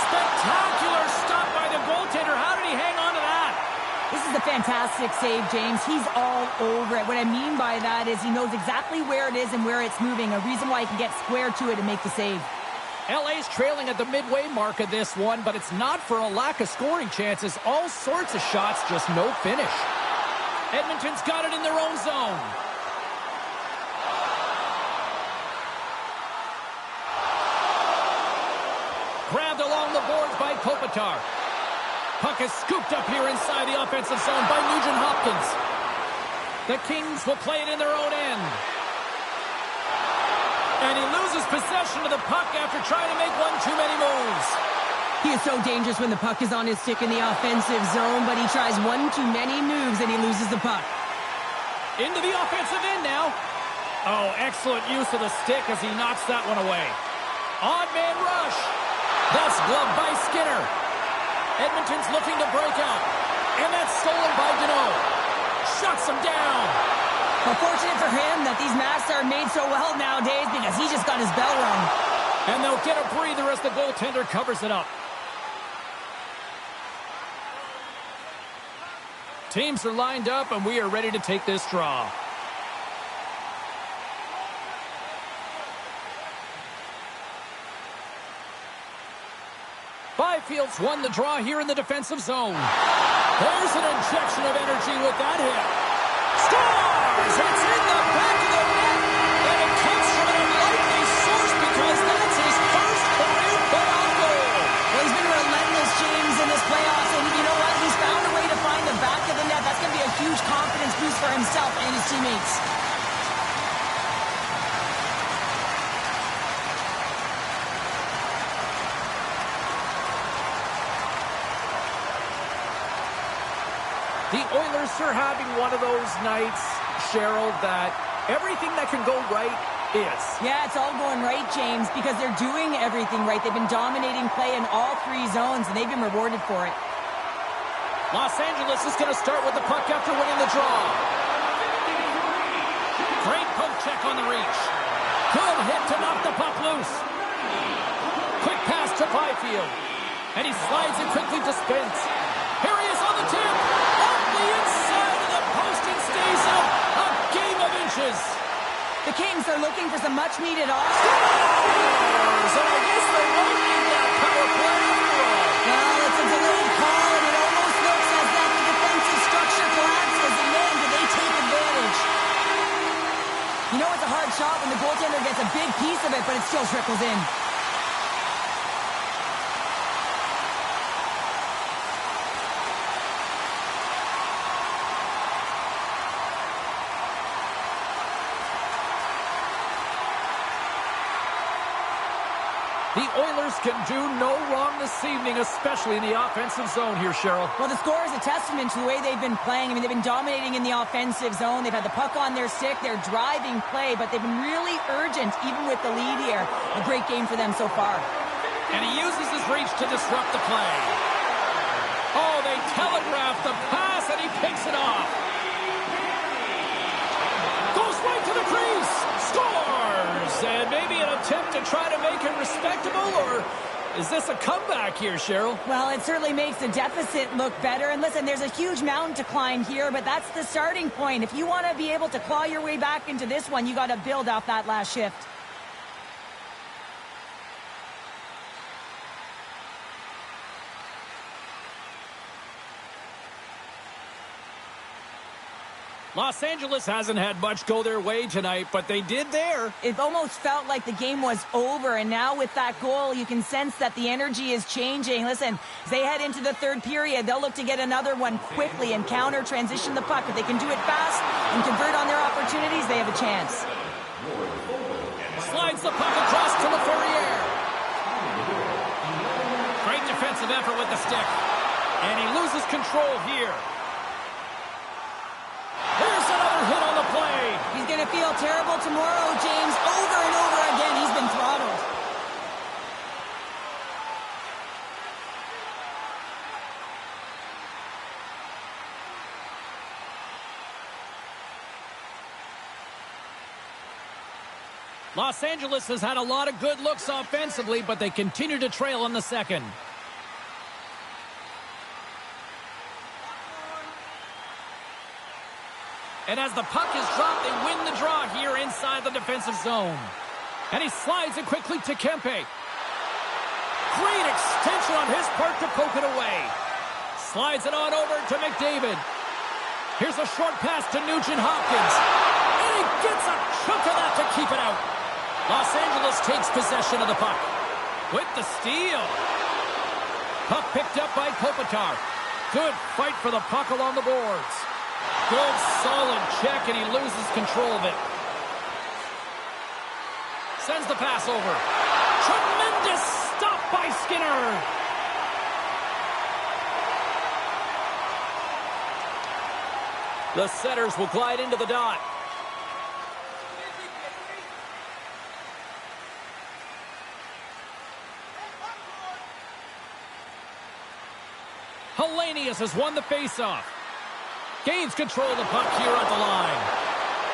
Speaker 1: Spectacular stop by the goaltender. How did he hang on to that?
Speaker 2: This is a fantastic save, James. He's all over it. What I mean by that is he knows exactly where it is and where it's moving. A reason why he can get square to it and make the save.
Speaker 1: LA's trailing at the midway mark of this one, but it's not for a lack of scoring chances. All sorts of shots, just no finish. Edmonton's got it in their own zone. Grabbed along the boards by Kopitar. Puck is scooped up here inside the offensive zone by Nugent-Hopkins. The Kings will play it in their own end. And he loses possession of the puck after trying to make one too many moves.
Speaker 2: He is so dangerous when the puck is on his stick in the offensive zone, but he tries one too many moves and he loses the puck.
Speaker 1: Into the offensive end now. Oh, excellent use of the stick as he knocks that one away. Odd man rush. That's gloved by Skinner. Edmonton's looking to break out. And that's stolen by Danault. Shuts him down.
Speaker 2: Well, fortunate for him that these masks are made so well nowadays because he just got his bell rung.
Speaker 1: And they'll get a breather as the goaltender covers it up. Teams are lined up, and we are ready to take this draw. Byfield's won the draw here in the defensive zone. There's an injection of energy with that hit. Scores! It's in the back of the net, and it comes from an unlikely source because that's his first career playoff goal.
Speaker 2: Well, he's been relentless, James, in this playoffs, and you know what? He's found a way to find the back of the net. That's going to be a huge confidence boost for himself and his teammates.
Speaker 1: The Oilers are having one of those nights, Cheryl, that everything that can go right is.
Speaker 2: Yeah, it's all going right, James, because they're doing everything right. They've been dominating play in all three zones, and they've been rewarded for it.
Speaker 1: Los Angeles is going to start with the puck after winning the draw. Great poke check on the reach. Good hit to knock the puck loose. Quick pass to Byfield. And he slides it quickly to Spence. Here he is on the tip. Off the inside of the post and stays out. A game of inches.
Speaker 2: The Kings are looking for some much-needed offense.
Speaker 1: Scores! And I guess they won't need that power play after all.
Speaker 2: Well, it's a delayed call, and it almost looks as that the defensive structure collapses, and then do they take advantage? You know it's a hard shot when the goaltender gets a big piece of it, but it still trickles in.
Speaker 1: The Oilers can do no wrong this evening, especially in the offensive zone here, Cheryl.
Speaker 2: Well, the score is a testament to the way they've been playing. I mean, they've been dominating in the offensive zone. They've had the puck on their stick. They're driving play, but they've been really urgent, even with the lead here. A great game for them so far.
Speaker 1: And he uses his reach to disrupt the play. Oh, they telegraph the pass, and he picks it off. Goes right to the crease. Scores! And maybe an attempt to try to make it respectable, or is this a comeback here, Cheryl?
Speaker 2: Well, it certainly makes the deficit look better. And listen, there's a huge mountain to climb here, but that's the starting point. If you want to be able to claw your way back into this one, you got to build off that last shift.
Speaker 1: Los Angeles hasn't had much go their way tonight, but they did there.
Speaker 2: It almost felt like the game was over, and now with that goal, you can sense that the energy is changing. Listen, as they head into the third period, they'll look to get another one quickly and counter, transition the puck. If they can do it fast and convert on their opportunities, they have a chance.
Speaker 1: Slides the puck across to Laferriere. Great defensive effort with the stick. And he loses control here. Here's another hit on the play.
Speaker 2: He's going to feel terrible tomorrow, James. Over and over again, he's been throttled.
Speaker 1: Los Angeles has had a lot of good looks offensively, but they continue to trail in the second. And as the puck is dropped, they win the draw here inside the defensive zone. And he slides it quickly to Kempe. Great extension on his part to poke it away. Slides it on over to McDavid. Here's a short pass to Nugent Hopkins. And he gets a chunk of that to keep it out. Los Angeles takes possession of the puck. With the steal. Puck picked up by Kopitar. Good fight for the puck along the boards. Good, solid check, and he loses control of it. Sends the pass over. Tremendous stop by Skinner. The setters will glide into the dot. Hellenius has won the faceoff. Gains control of the puck here at the line.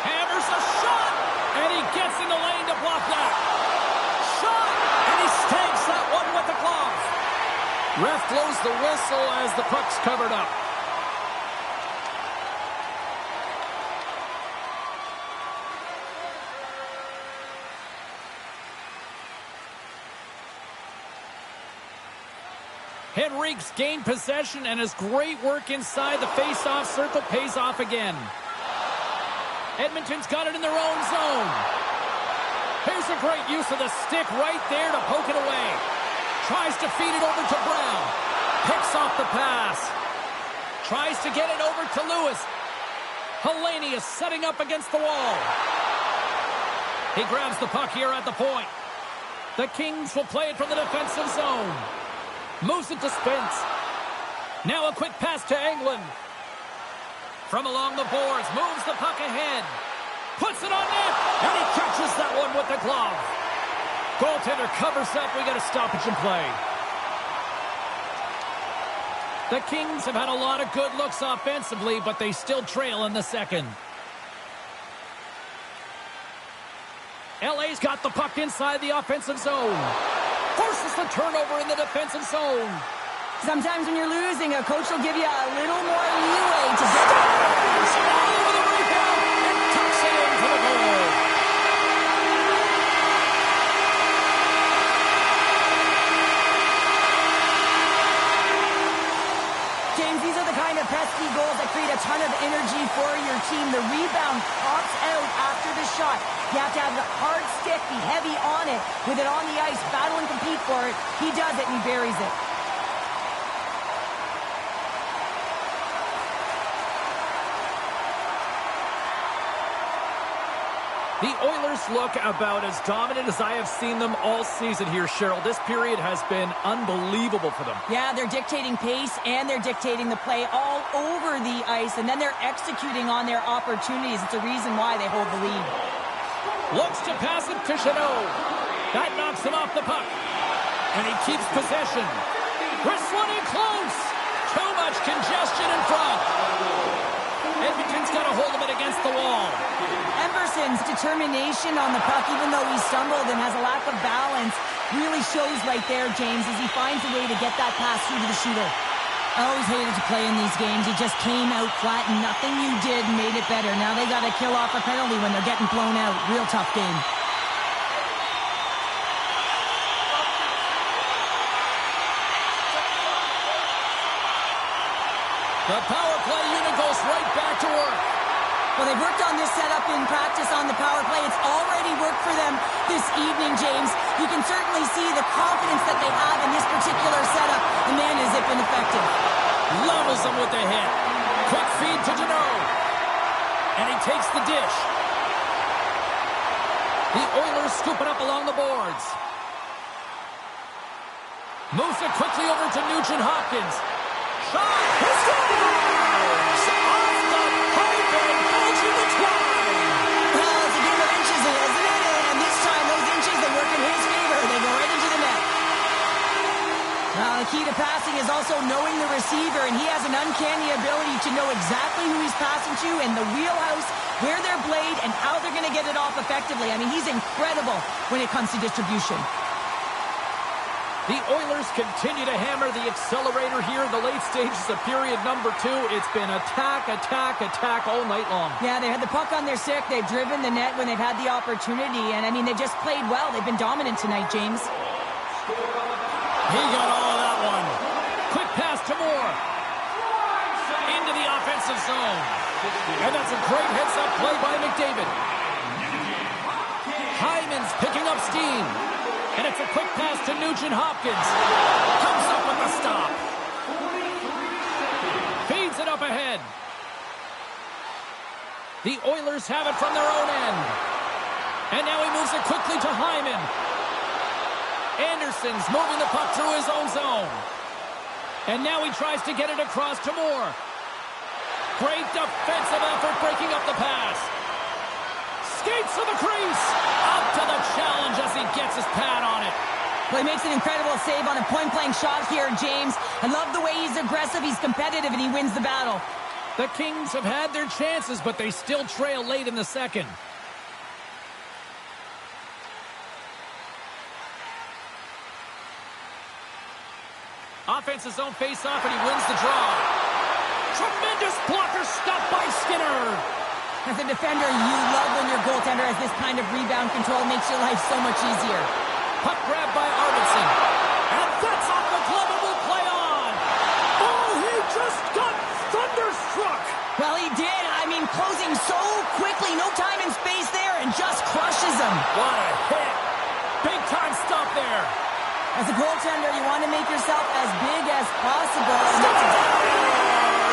Speaker 1: Hammers a shot, and he gets in the lane to block that. Shot, and he stakes that one with the glove. Ref blows the whistle as the puck's covered up. Henrique's gained possession, and his great work inside the face-off circle pays off again. Edmonton's got it in their own zone. Here's a great use of the stick right there to poke it away. Tries to feed it over to Brown. Picks off the pass. Tries to get it over to Lewis. Hellenius setting up against the wall. He grabs the puck here at the point. The Kings will play it from the defensive zone. Moves it to Spence. Now a quick pass to Englund. From along the boards, moves the puck ahead. Puts it on net, and he catches that one with the glove. Goaltender covers up. We got a stoppage in play. The Kings have had a lot of good looks offensively, but they still trail in the second. LA's got the puck inside the offensive zone. Forces the turnover in the defensive zone.
Speaker 2: Sometimes when you're losing, a coach will give you a little more leeway to get it.
Speaker 1: Over the rebound and tucks it into the goal.
Speaker 2: James, these are the kind of pesky goals that create a ton of energy for your team. The rebound pops out after the shot. You have to have the hard stick, be heavy on it, with it on the ice, battle and compete for it. He does it and he buries it.
Speaker 1: The Oilers look about as dominant as I have seen them all season here, Cheryl. This period has been unbelievable for them.
Speaker 2: Yeah, they're dictating pace and they're dictating the play all over the ice, and then they're executing on their opportunities. It's a reason why they hold the lead.
Speaker 1: Looks to pass it to Chanot. That knocks him off the puck. And he keeps possession. Wrestling in close. Too much congestion in front. Edmonton's got a hold of it against the wall.
Speaker 2: Emerson's determination on the puck, even though he stumbled and has a lack of balance, really shows right there, James, as he finds a way to get that pass through to the shooter. I always hated to play in these games. You just came out flat and nothing you did made it better. Now they got to kill off a penalty when they're getting blown out. Real tough game.
Speaker 1: The power play unit goes right back to work.
Speaker 2: Well, they've worked on this setup in practice on the power play. It's already worked for them this evening, James. You can certainly see the confidence that they have in this particular setup. The man is ineffective.
Speaker 1: Levels him with the hit. Quick feed to Janot. And he takes the dish. The Oilers scoop it up along the boards. Moves it quickly over to Nugent Hopkins. Shot! He scores! Off the pipe and goes in the twine!
Speaker 2: Well, it's a game of inches, isn't it? And this time, those inches, they work in his favor. They go right into the net. The key to passing is also knowing the receiver, and he has an uncanny ability to know exactly who he's passing to and the wheelhouse, where they're played, and how they're going to get it off effectively. I mean, he's incredible when it comes to distribution.
Speaker 1: The Oilers continue to hammer the accelerator here in the late stages of period number 2. It's been attack, attack, attack all night long.
Speaker 2: Yeah, they had the puck on their stick. They've driven the net when they've had the opportunity. And, I mean, they've just played well. They've been dominant tonight, James.
Speaker 1: He got all of that one. Quick pass to Moore. Into the offensive zone. And that's a great heads-up play by McDavid. Hyman's picking up steam. And it's a quick pass to Nugent Hopkins. Comes up with the stop. Feeds it up ahead. The Oilers have it from their own end. And now he moves it quickly to Hyman. Anderson's moving the puck through his own zone. And now he tries to get it across to Moore. Great defensive effort breaking up the pass. Skates to the crease. Up to the challenge as he gets his pad on it.
Speaker 2: Well, he makes an incredible save on a point-blank shot here, James. I love the way he's aggressive, he's competitive, and he wins the battle.
Speaker 1: The Kings have had their chances, but they still trail late in the second. Offensive zone face-off, and he wins the draw. Tremendous blocker stop by Skinner.
Speaker 2: As a defender, you love when your goaltender has this kind of rebound control. It makes your life so much easier.
Speaker 1: Puck grab by Arvidsson. And that's off the glove and will play on. Oh, he just got thunderstruck.
Speaker 2: Well, he did. I mean, closing so quickly. No time and space there, and just crushes him.
Speaker 1: What a hit. Big time stop there.
Speaker 2: As a goaltender, you want to make yourself as big as possible.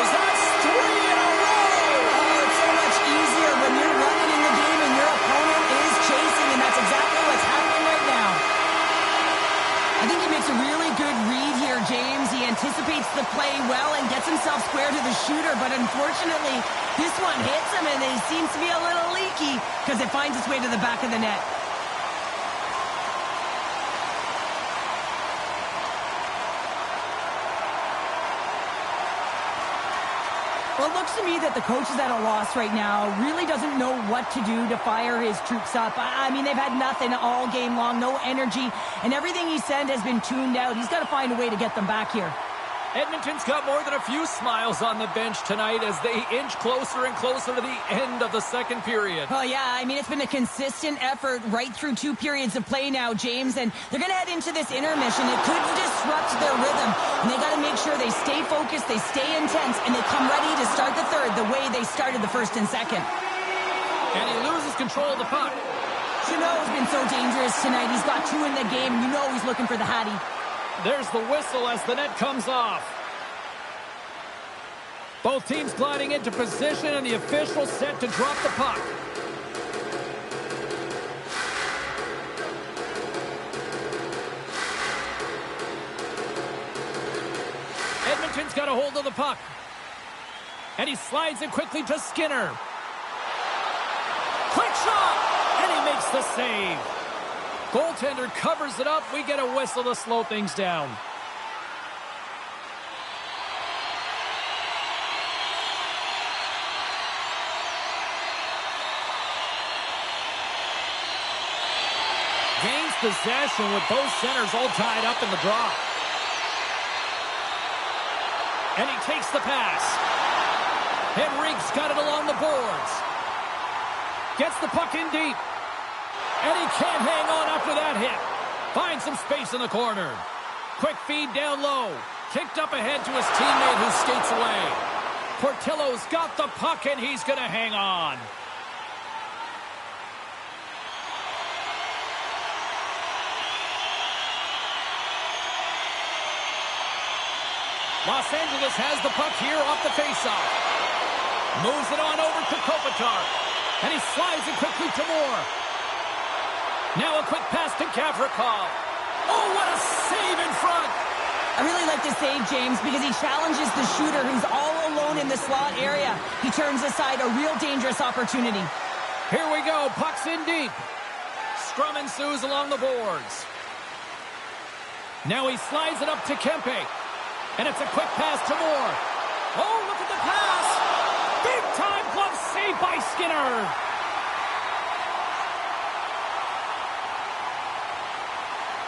Speaker 1: That's 3 in a row.
Speaker 2: Oh, it's so much easier when you're running in the game and your opponent is chasing, and that's exactly what's happening right now. I think he makes a really good read here, James. He anticipates the play well and gets himself square to the shooter, but unfortunately, this one hits him, and it seems to be a little leaky because it finds its way to the back of the net. Well, it looks to me that the coach is at a loss right now, really doesn't know what to do to fire his troops up. I mean, they've had nothing all game long, no energy, and everything he sent has been tuned out. He's got to find a way to get them back here.
Speaker 1: Edmonton's got more than a few smiles on the bench tonight as they inch closer and closer to the end of the second period.
Speaker 2: Oh, yeah, I mean, it's been a consistent effort right through 2 periods of play now, James, and they're going to head into this intermission. It could disrupt their rhythm, and they got to make sure they stay focused, they stay intense, and they come ready to start the third the way they started the first and second.
Speaker 1: And he loses control of the puck.
Speaker 2: Chanot's been so dangerous tonight. He's got 2 in the game, and you know he's looking for the Hattie.
Speaker 1: There's the whistle as the net comes off. Both teams gliding into position, and the official set to drop the puck. Edmonton's got a hold of the puck. And he slides it quickly to Skinner. Quick shot! And he makes the save. Goaltender covers it up. We get a whistle to slow things down. Gains possession with both centers all tied up in the draw. And he takes the pass. Henrique's got it along the boards. Gets the puck in deep. And he can't hang on after that hit. Finds some space in the corner. Quick feed down low. Kicked up ahead to his teammate who skates away. Portillo's got the puck and he's going to hang on. Los Angeles has the puck here off the faceoff. Moves it on over to Kopitar. And he slides it quickly to Moore. Now a quick pass to Gavrikov. Oh, what a save in front.
Speaker 2: I really like this save, James, because he challenges the shooter who's all alone in the slot area. He turns aside a real dangerous opportunity.
Speaker 1: Here we go. Puck's in deep. Scrum ensues along the boards. Now he slides it up to Kempe. And it's a quick pass to Moore. Oh, look at the pass. Big time glove save by Skinner.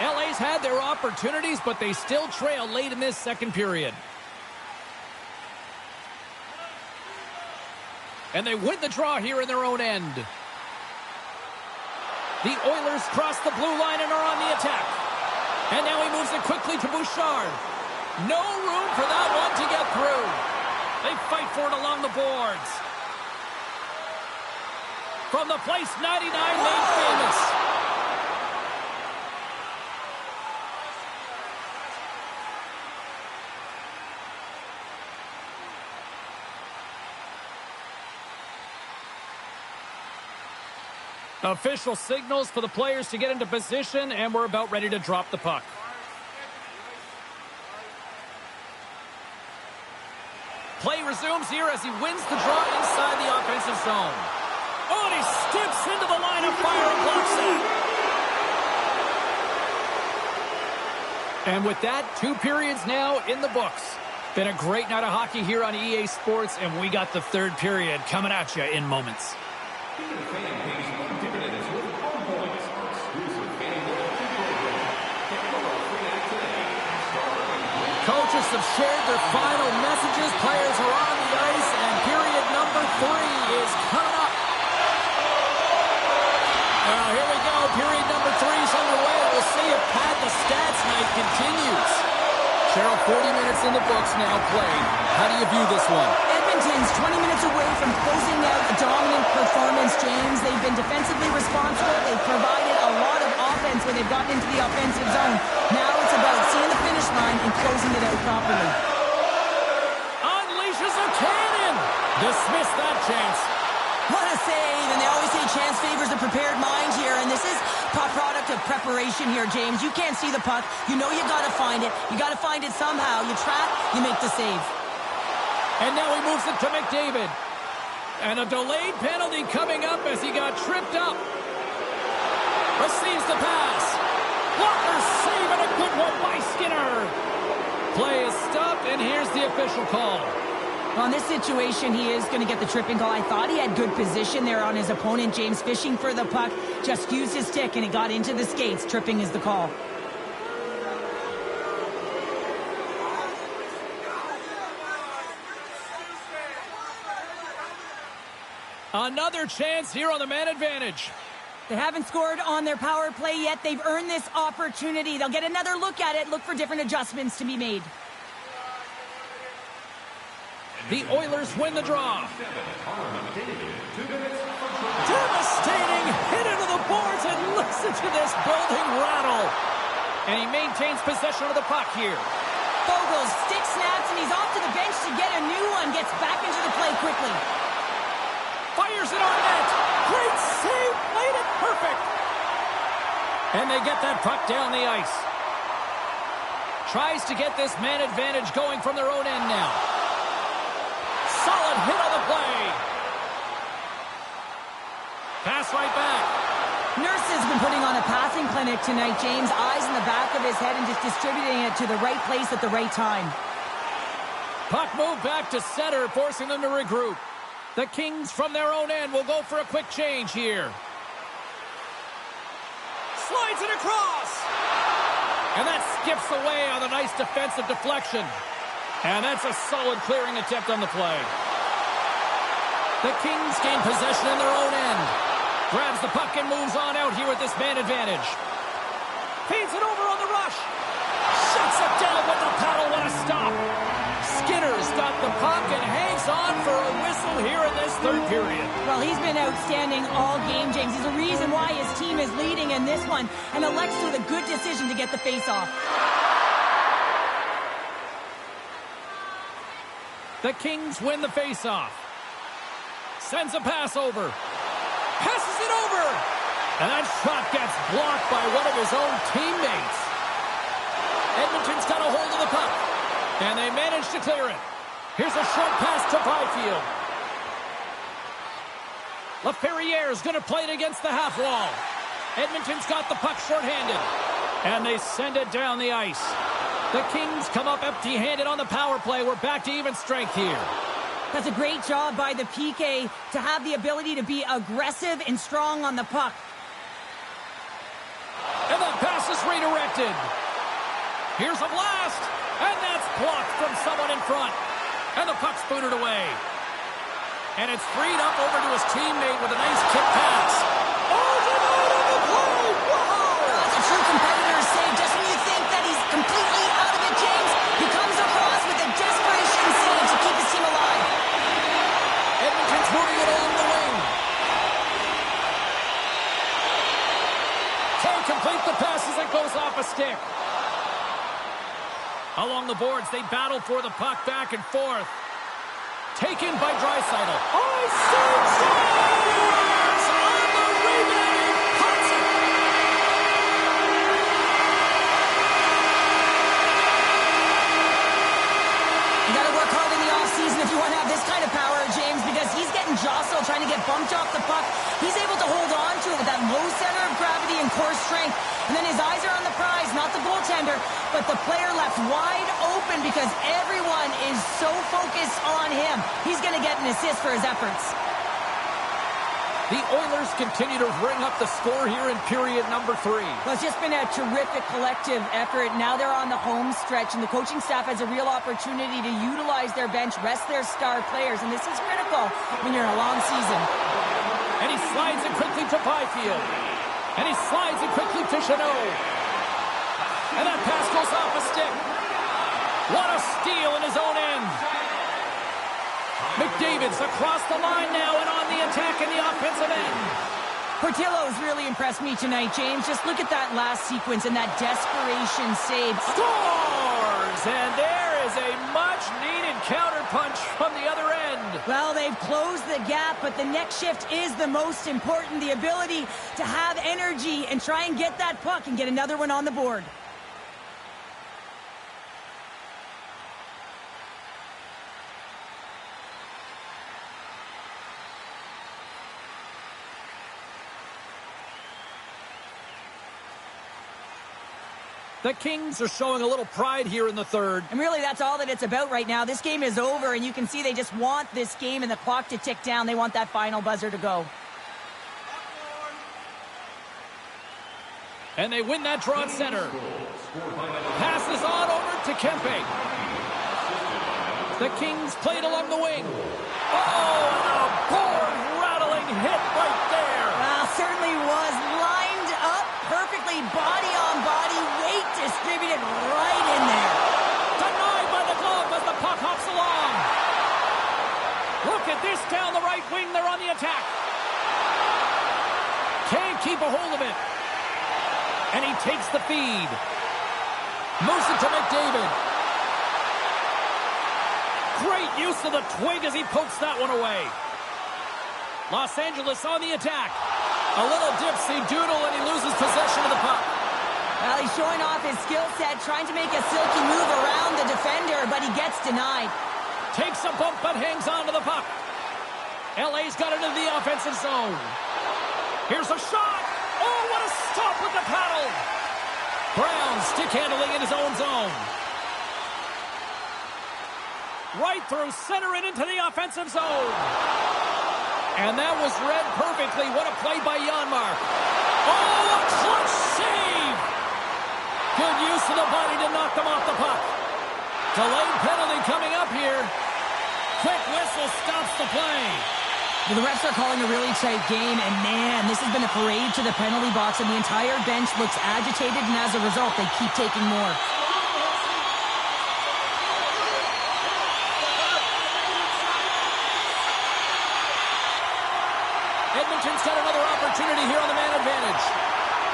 Speaker 1: LA's had their opportunities, but they still trail late in this second period. And they win the draw here in their own end. The Oilers cross the blue line and are on the attack. And now he moves it quickly to Bouchard. No room for that one to get through. They fight for it along the boards. From the place 99 made famous. Official signals for the players to get into position, and we're about ready to drop the puck. Play resumes here as he wins the draw inside the offensive zone. Oh, and he steps into the line of fire and blocks it. And with that, 2 periods now in the books. Been a great night of hockey here on EA Sports, and we got the 3rd period coming at you in moments. Coaches have shared their final messages. Players are on the ice, and period number 3 is coming up. Well, here we go. Period number 3 is underway. We'll see if Pad the Stats night continues. Cheryl, 40 minutes in the books now played. How do you view this one?
Speaker 2: Edmonton's 20 minutes away from closing out a dominant performance, James. They've been defensively responsible. They've provided a lot of offense when they've gotten into the offensive zone. Now it's about seeing the finish line and closing it out properly.
Speaker 1: Unleashes a cannon. Dismiss that chance.
Speaker 2: What a save, and they always say chance favors a prepared mind here, and this is a product of preparation here, James. You can't see the puck. You know you got to find it. You got to find it somehow. You trap, you make the save.
Speaker 1: And now he moves it to McDavid. And a delayed penalty coming up as he got tripped up. Receives the pass. Walker save, and a good one by Skinner. Play is stopped, and here's the official call.
Speaker 2: On this situation, he is going to get the tripping call. I thought he had good position there on his opponent. James fishing for the puck, just used his stick, and it got into the skates. Tripping is the call.
Speaker 1: Another chance here on the man advantage.
Speaker 2: They haven't scored on their power play yet. They've earned this opportunity. They'll get another look at it, look for different adjustments to be made.
Speaker 1: The Oilers win the draw. Devastating hit into the boards, and listen to this building rattle. And he maintains possession of the puck here.
Speaker 2: Fogel's stick snaps, and he's off to the bench to get a new one. Gets back into the play quickly.
Speaker 1: Fires it on net. Great save. Played it perfect. And they get that puck down the ice. Tries to get this man advantage going from their own end now. Solid hit on the play. Pass right back.
Speaker 2: Nurse has been putting on a passing clinic tonight, James. Eyes in the back of his head and just distributing it to the right place at the right time.
Speaker 1: Puck moved back to center, forcing them to regroup. The Kings from their own end will go for a quick change here. Slides it across. And that skips away on a nice defensive deflection. And that's a solid clearing attempt on the play. The Kings gain possession in their own end. Grabs the puck and moves on out here with this man advantage. Feeds it over on the rush. Shuts it down with the paddle. What a stop. Skinner's got the puck and hangs on for a whistle here in this 3rd period.
Speaker 2: Well, he's been outstanding all game, James. He's the reason why his team is leading in this one, and elects with a good decision to get the face-off.
Speaker 1: The Kings win the face-off. Sends a pass over. Passes it over. And that shot gets blocked by one of his own teammates. Edmonton's got a hold of the puck. And they manage to clear it. Here's a short pass to Byfield. LaFerriere's going to play it against the half wall. Edmonton's got the puck shorthanded. And they send it down the ice. The Kings come up empty-handed on the power play. We're back to even strength here.
Speaker 2: That's a great job by the PK to have the ability to be aggressive and strong on the puck.
Speaker 1: And the pass is redirected. Here's a blast. And that's blocked from someone in front. And the puck's booted away. And it's freed up over to his teammate with a nice kick pass. Oh, denied on the play. Wow.
Speaker 2: That's a true competitor's save. Just when you think that he's completely out of it, James, he comes across with a desperation save to keep his team alive.
Speaker 1: Edmonton's moving it along the wing. Can't complete the pass as it goes off a stick. Along the boards, they battle for the puck back and forth. Taken by Draisaitl. Oh, Sanchez! On the rebound, puts it.
Speaker 2: You got to work hard in the offseason if you want to have get bumped off the puck. He's able to hold on to it with that low center of gravity and core strength. And then his eyes are on the prize, not the goaltender, but the player left wide open because everyone is so focused on him. He's going to get an assist for his efforts.
Speaker 1: The Oilers continue to ring up the score here in period number 3.
Speaker 2: Well, it's just been a terrific collective effort. Now they're on the home stretch, and the coaching staff has a real opportunity to utilize their bench, rest their star players, and this is critical when you're in a long season.
Speaker 1: And he slides it quickly to Byfield. And he slides it quickly to Chanot. And that pass goes off a stick. What a steal in his own end. McDavid's across the line now and on the attack in the offensive end.
Speaker 2: Portillo's really impressed me tonight, James. Just look at that last sequence and that desperation save.
Speaker 1: Scores! And there is a much-needed counterpunch from the other end.
Speaker 2: Well, they've closed the gap, but the next shift is the most important. The ability to have energy and try and get that puck and get another one on the board.
Speaker 1: The Kings are showing a little pride here in the third.
Speaker 2: And really, that's all that it's about right now. This game is over, and you can see they just want this game and the clock to tick down. They want that final buzzer to go.
Speaker 1: And they win that draw at center. Passes on over to Kempe. The Kings played along the wing. Oh, and a board-rattling hit right there.
Speaker 2: Well, certainly was lined up perfectly, body on body, weight distributed right in there.
Speaker 1: Denied by the glove as the puck hops along. Look at this down the right wing. They're on the attack. Can't keep a hold of it. And he takes the feed. Moves it to McDavid. Great use of the twig as he pokes that one away. Los Angeles on the attack. A little dipsy doodle and he loses possession of the puck.
Speaker 2: Well, he's showing off his skill set, trying to make a silky move around the defender, but he gets denied.
Speaker 1: Takes a bump but hangs on to the puck. LA's got it into the offensive zone. Here's a shot. Oh, what a stop with the paddle. Brown stick handling in his own zone. Right through center and into the offensive zone. And that was read perfectly. What a play by Janmark. Oh, a clutch save. Good use of the body to knock them off the puck. Delayed penalty coming up here. Quick whistle stops the play.
Speaker 2: Well, the refs are calling a really tight game, and man, this has been a parade to the penalty box, and the entire bench looks agitated, and as a result, they keep taking more.
Speaker 1: Edmonton's got another opportunity here on the man advantage.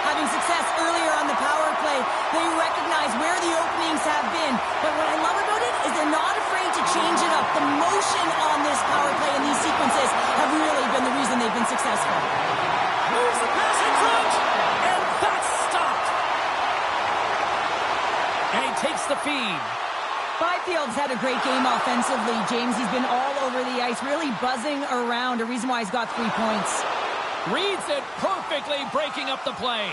Speaker 2: Having success earlier on the power play, they recognize where the openings have been. But what I love about it is they're not afraid to change it up. The motion on this power play and these sequences have really been the reason they've been successful.
Speaker 1: Moves the pass in front, and that's stopped. And he takes the feed.
Speaker 2: Byfield's had a great game offensively, James. He's been all over the ice, really buzzing around, a reason why he's got 3 points.
Speaker 1: Reads it perfectly, breaking up the play.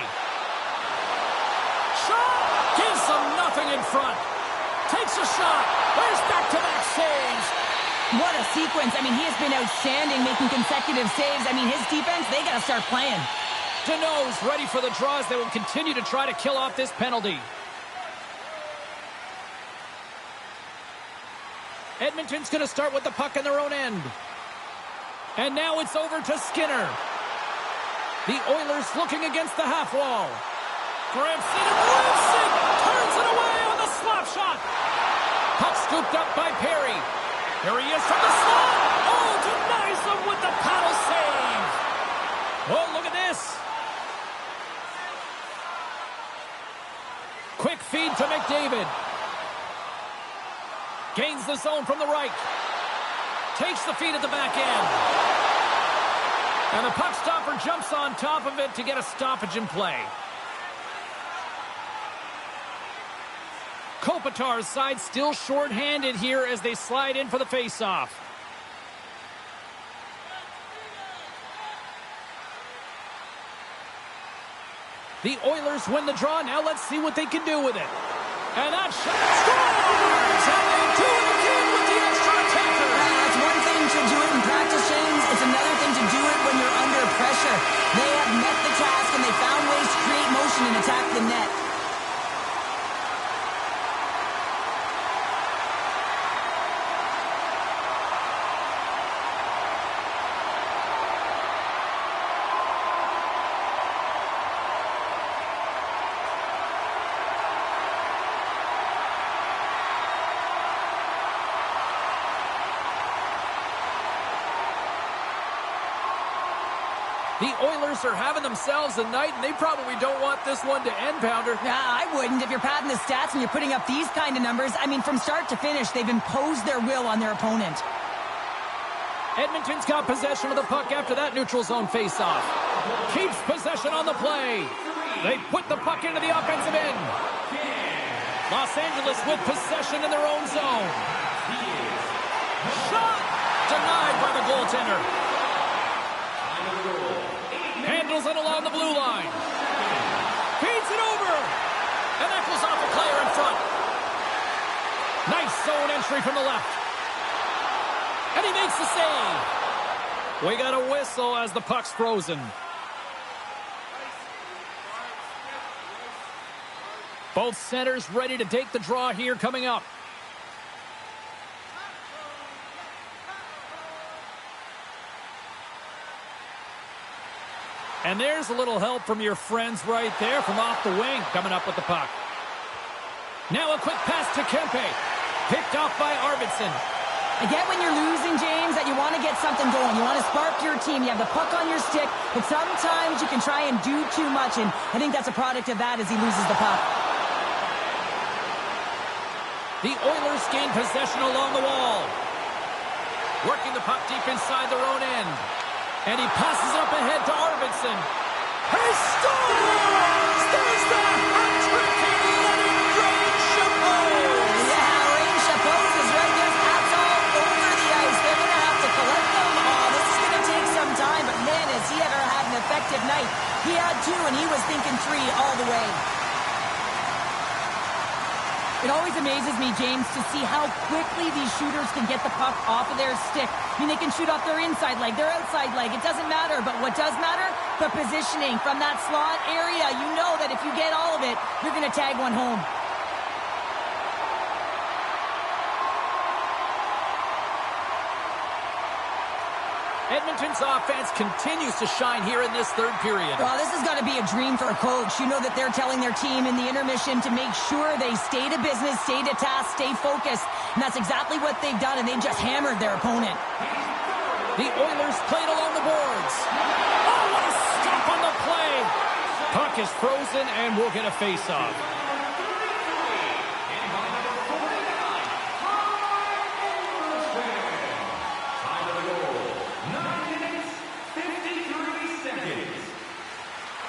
Speaker 1: Shot! Gives them nothing in front. Takes a shot. Where's back-to-back saves?
Speaker 2: What a sequence. I mean, he has been outstanding, making consecutive saves. I mean, his defense, they got to start playing.
Speaker 1: Deneau's ready for the draws. They will continue to try to kill off this penalty. Edmonton's going to start with the puck in their own end. And now it's over to Skinner. The Oilers looking against the half wall. Grabs it and lifts it. Turns it away on the slap shot. Puck scooped up by Perry. Here he is from the slot. Oh, denies them with the paddle save. Oh, look at this. Quick feed to McDavid. Gains the zone from the right. Takes the feed at the back end. And the puck stopper jumps on top of it to get a stoppage in play. Kopitar's side still short-handed here as they slide in for the face-off. The Oilers win the draw. Now let's see what they can do with it. And that shot scores! And they do it again with the extra attacker.
Speaker 2: It's one thing to do it in practice, James. It's another thing to do it when you're under pressure. They have met the task, and they found ways to create motion and attack the net.
Speaker 1: The Oilers are having themselves a night, and they probably don't want this one to end, Pounder.
Speaker 2: Nah, I wouldn't. If you're padding the stats and you're putting up these kind of numbers, I mean, from start to finish, they've imposed their will on their opponent.
Speaker 1: Edmonton's got possession of the puck after that neutral zone faceoff. Keeps possession on the play. They put the puck into the offensive end. Los Angeles with possession in their own zone. Shot! Denied by the goaltender. Handles it along the blue line. Feeds it over. And that goes off a player in front. Nice zone entry from the left. And he makes the save. We got a whistle as the puck's frozen. Both centers ready to take the draw here coming up. And there's a little help from your friends right there from off the wing coming up with the puck. Now a quick pass to Kempe. Picked off by Arvidsson.
Speaker 2: I get when you're losing, James, that you want to get something going. You want to spark your team. You have the puck on your stick, but sometimes you can try and do too much, and I think that's a product of that as he loses the puck.
Speaker 1: The Oilers gain possession along the wall. Working the puck deep inside their own end. And he passes it up ahead to Arvidsson. He scores! There's the hat trick and letting Rain Chapeau!
Speaker 2: Yeah, Rain Chapeau is right there. Hats all over the ice. They're going to have to collect them. Oh, this is going to take some time, but man, has he ever had an effective night. He had two, and he was thinking three all the way. It always amazes me, James, to see how quickly these shooters can get the puck off of their stick. I mean, they can shoot off their inside leg, their outside leg. It doesn't matter, but what does matter? The positioning from that slot area. You know that if you get all of it, you're going to tag one home.
Speaker 1: Edmonton's offense continues to shine here in this third period.
Speaker 2: Well, this has got to be a dream for a coach. You know that they're telling their team in the intermission to make sure they stay to business, stay to task, stay focused. And that's exactly what they've done, and they've just hammered their opponent.
Speaker 1: The Oilers played along the boards. Oh, what a stop on the play. Puck is frozen, and we'll get a face-off.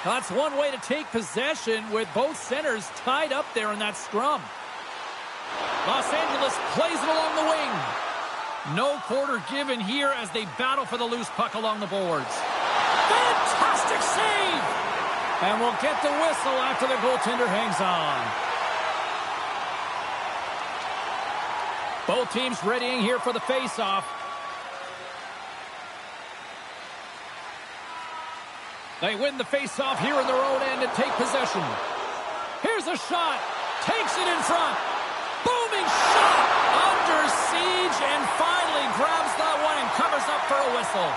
Speaker 1: That's one way to take possession with both centers tied up there in that scrum. Los Angeles plays it along the wing. No quarter given here as they battle for the loose puck along the boards. Fantastic save! And we'll get the whistle after the goaltender hangs on. Both teams readying here for the face-off. They win the face-off here in their own end and take possession. Here's a shot. Takes it in front. Booming shot. Under siege and finally grabs that one and covers up for a whistle.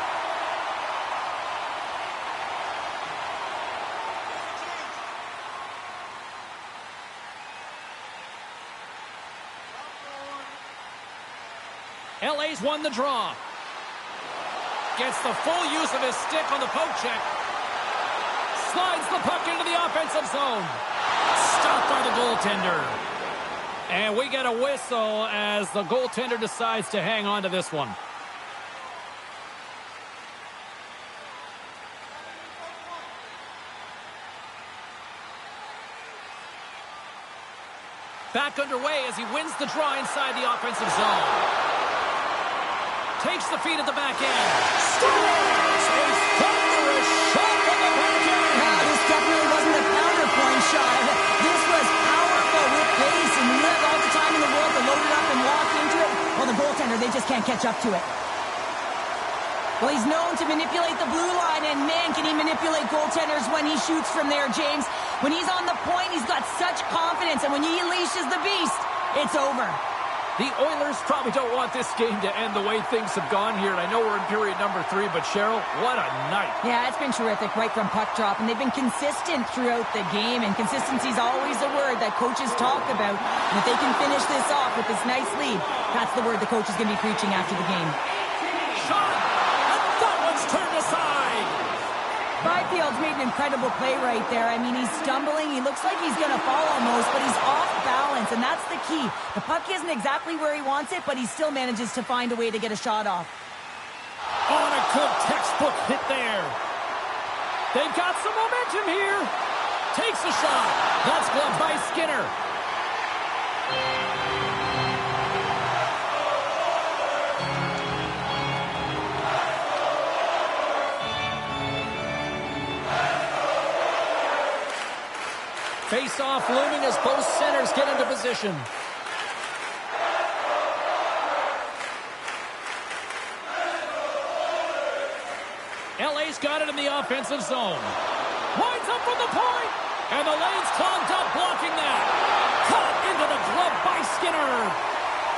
Speaker 1: LA's won the draw. Gets the full use of his stick on the poke check. Slides the puck into the offensive zone. Stopped by the goaltender. And we get a whistle as the goaltender decides to hang on to this one. Back underway as he wins the draw inside the offensive zone. Takes the feed at the back end. Scores! A thunderous shot from the back end!
Speaker 2: This definitely wasn't a counter they just can't catch up to it. Well, he's known to manipulate the blue line, and man, can he manipulate goaltenders when he shoots from there, James. When he's on the point, he's got such confidence, and when he unleashes the beast, it's over.
Speaker 1: The Oilers probably don't want this game to end the way things have gone here. And I know we're in period number 3, but Cheryl, what a night.
Speaker 2: Yeah, it's been terrific right from puck drop, and they've been consistent throughout the game, and consistency is always a word that coaches talk about. And if they can finish this off with this nice lead, that's the word the coach is going to be preaching after the game.
Speaker 1: Shot! And that one's turned aside!
Speaker 2: Byfield's made an incredible play right there. I mean, he's stumbling. He looks like he's going to fall almost, but he's off balance, and that's the key. The puck isn't exactly where he wants it, but he still manages to find a way to get a shot off.
Speaker 1: On a good textbook hit there. They've got some momentum here. Takes a shot. That's gloved by Skinner. Face-off looming as both centers get into position. LA's got it in the offensive zone. Winds up from the point, and the lane's clogged up blocking that. Cut into the glove by Skinner.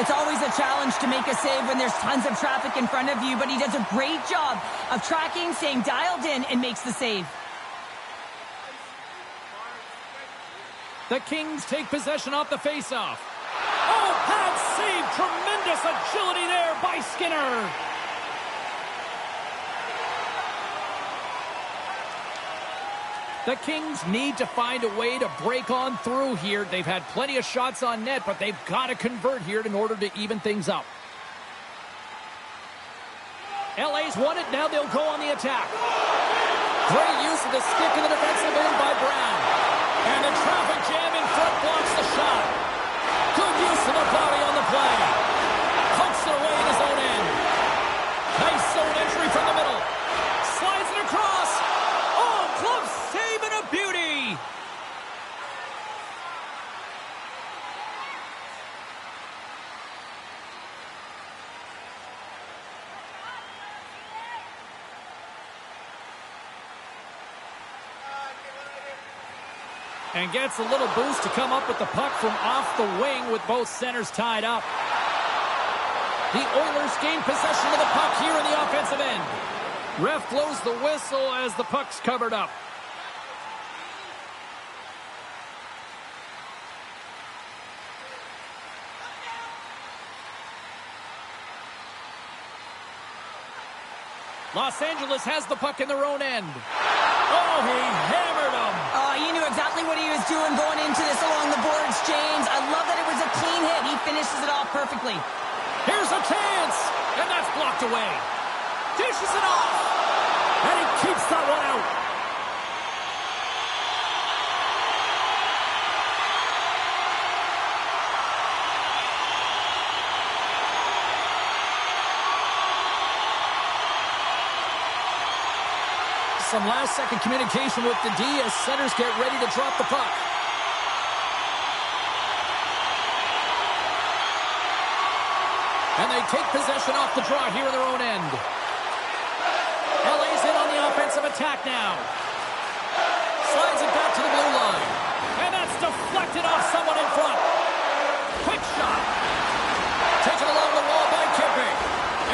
Speaker 2: It's always a challenge to make a save when there's tons of traffic in front of you, but he does a great job of tracking, staying dialed in, and makes the save.
Speaker 1: The Kings take possession off the faceoff. Oh, pad save. Tremendous agility there by Skinner. The Kings need to find a way to break on through here. They've had plenty of shots on net, but they've got to convert here in order to even things up. LA's won it. Now they'll go on the attack. Great use of the stick in the defensive end by Brown. And the traffic jam in front blocks the shot. Good use of the body on the play. Pokes it away in his own end. Nice zone entry from the middle. Slides it across. Oh, glove save and a beauty. And gets a little boost to come up with the puck from off the wing with both centers tied up. The Oilers gain possession of the puck here in the offensive end. Ref blows the whistle as the puck's covered up. Los Angeles has the puck in their own end. Oh, he hammered him.
Speaker 2: You knew exactly what he was doing going into this along the boards, James. I love that it was a clean hit. He finishes it off perfectly.
Speaker 1: Here's a chance, and that's blocked away. Dishes it off, and he keeps that one out. Some last-second communication with the D as centers get ready to drop the puck. And they take possession off the draw here in their own end. LA's in on the offensive attack now. Slides it back to the blue line. And that's deflected off someone in front. Quick shot. Taken along the wall by Kipping.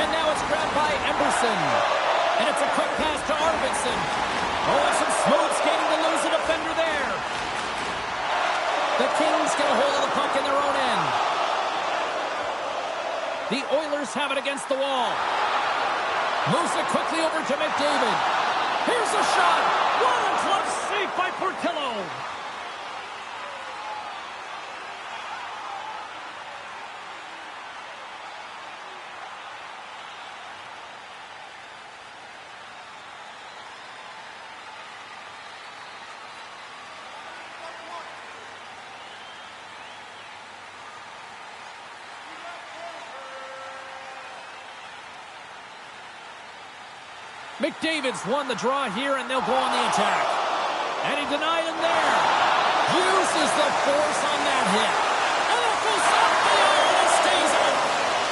Speaker 1: And now it's grabbed by Emberson. And it's a quick pass to Arvidsson. Oh, and some smooth skating to lose a defender there. The Kings get a hold of the puck in their own end. The Oilers have it against the wall. Moves it quickly over to McDavid. Here's a shot. What a glove save by Portillo. McDavid's won the draw here, and they'll go on the attack. And he denied him there. Uses the force on that hit. And it goes off the iron and stays out.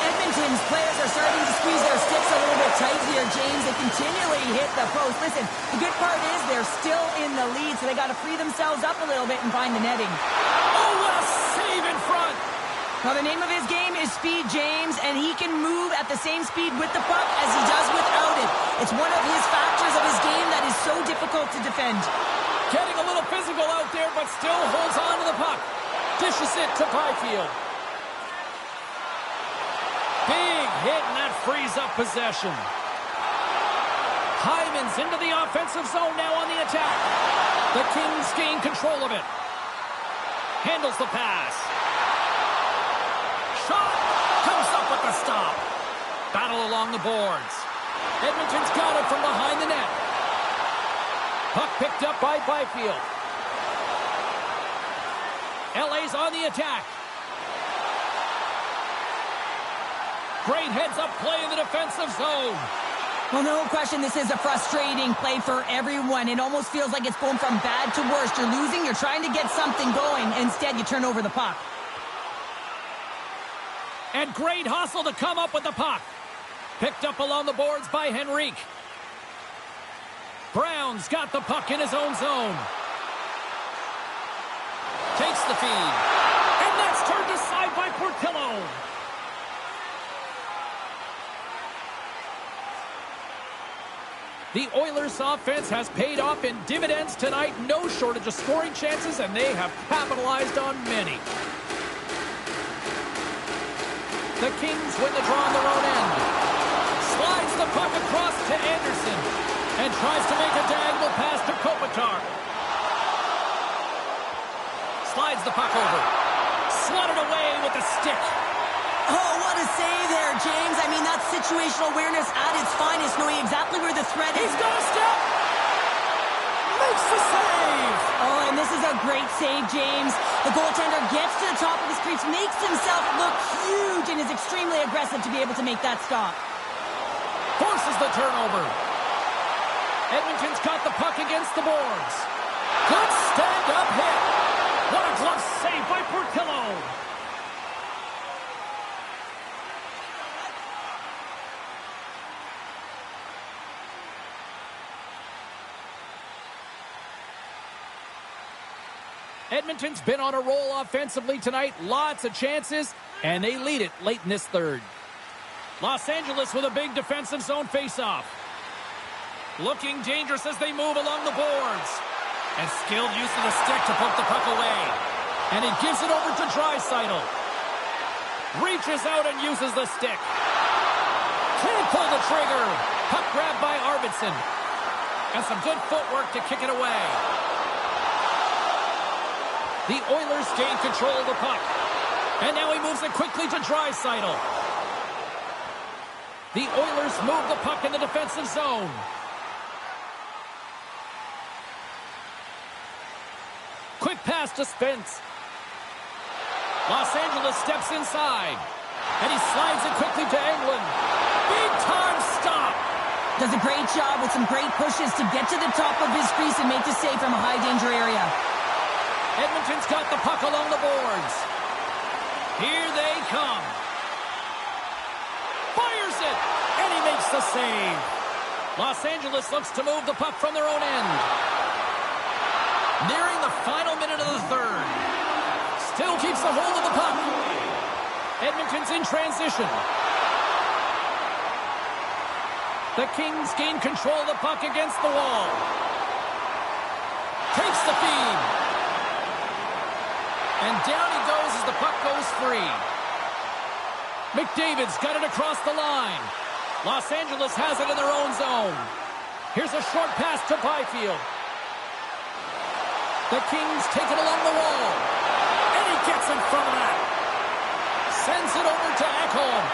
Speaker 2: Edmonton's players are are starting to squeeze their sticks a little bit tight here, James. They continually hit the post. Listen, the good part is they're still in the lead, so they got to free themselves up a little bit and find the netting.
Speaker 1: Oh, what a save in front!
Speaker 2: Now, the name of his game is speed, James, and he can move at the same speed with the puck as he does without it. It's one of his factors of his game that is so difficult to defend.
Speaker 1: Getting a little physical out there, but still holds on to the puck. Dishes it to Byfield. Big hit, and that frees up possession. Hyman's into the offensive zone now on the attack. The Kings gain control of it. Handles the pass. Shot! Comes up with the stop. Battle along the boards. Edmonton's got it from behind the net. Puck picked up by Byfield. LA's on the attack. Great heads-up play in the defensive zone.
Speaker 2: Well, no question, this is a frustrating play for everyone. It almost feels like it's going from bad to worse. You're losing, you're trying to get something going. Instead, you turn over the puck.
Speaker 1: And great hustle to come up with the puck. Picked up along the boards by Henrique. Brown's got the puck in his own zone. Takes the feed. And that's turned aside by Portillo. The Oilers' offense has paid off in dividends tonight. No shortage of scoring chances, and they have capitalized on many. The Kings win the draw on their own end. Slides the puck across to Anderson. And tries to make a diagonal pass to Kopitar. Slides the puck over. Slotted away with the stick.
Speaker 2: Oh, what a save there, James. I mean, that's situational awareness at its finest, knowing exactly where the threat is.
Speaker 1: He's got a step. Makes the save.
Speaker 2: Oh, and this is a great save, James. The goaltender gets to the top of his crease, makes himself look huge, and is extremely aggressive to be able to make that stop.
Speaker 1: Forces the turnover. Edmonton's got the puck against the boards. Good stand-up hit. What a glove save by Portillo. Edmonton's been on a roll offensively tonight. Lots of chances, and they lead it late in this third. Los Angeles with a big defensive zone face-off. Looking dangerous as they move along the boards. And skilled use of the stick to poke the puck away. And he gives it over to Draisaitl. Reaches out and uses the stick. Can't pull the trigger. Puck grabbed by Arvidsson. And some good footwork to kick it away. The Oilers gain control of the puck. And now he moves it quickly to Draisaitl. The Oilers move the puck in the defensive zone. Quick pass to Spence. Los Angeles steps inside. And he slides it quickly to Englund. Big time stop.
Speaker 2: Does a great job with some great pushes to get to the top of his crease and make the save from a high danger area.
Speaker 1: Edmonton's got the puck along the boards. Here they come. Fires it. And he makes the save. Los Angeles looks to move the puck from their own end. Nearing the final minute of the third. Still keeps the hold of the puck. Edmonton's in transition. The Kings gain control of the puck against the wall. Takes the feed. And down he goes as the puck goes free. McDavid's got it across the line. Los Angeles has it in their own zone. Here's a short pass to Byfield. The Kings take it along the wall. And he gets in front of that. Sends it over to Ekholm.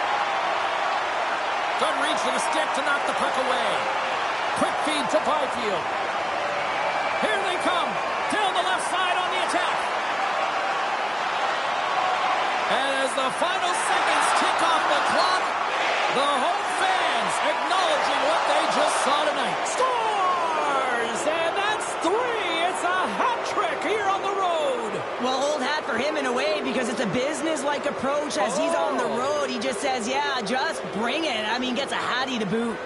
Speaker 1: Good reach with a stick to knock the puck away. Quick feed to Byfield. Here they come. Down the left side on the attack. And as the final seconds tick off the clock, the home fans acknowledging what they just saw tonight. Scores! And that's 3. It's a hat trick here on the road.
Speaker 2: Well, old hat for him in a way, because it's a business-like approach as he's on the road. He just says, yeah, just bring it. I mean, gets a Hattie to boot.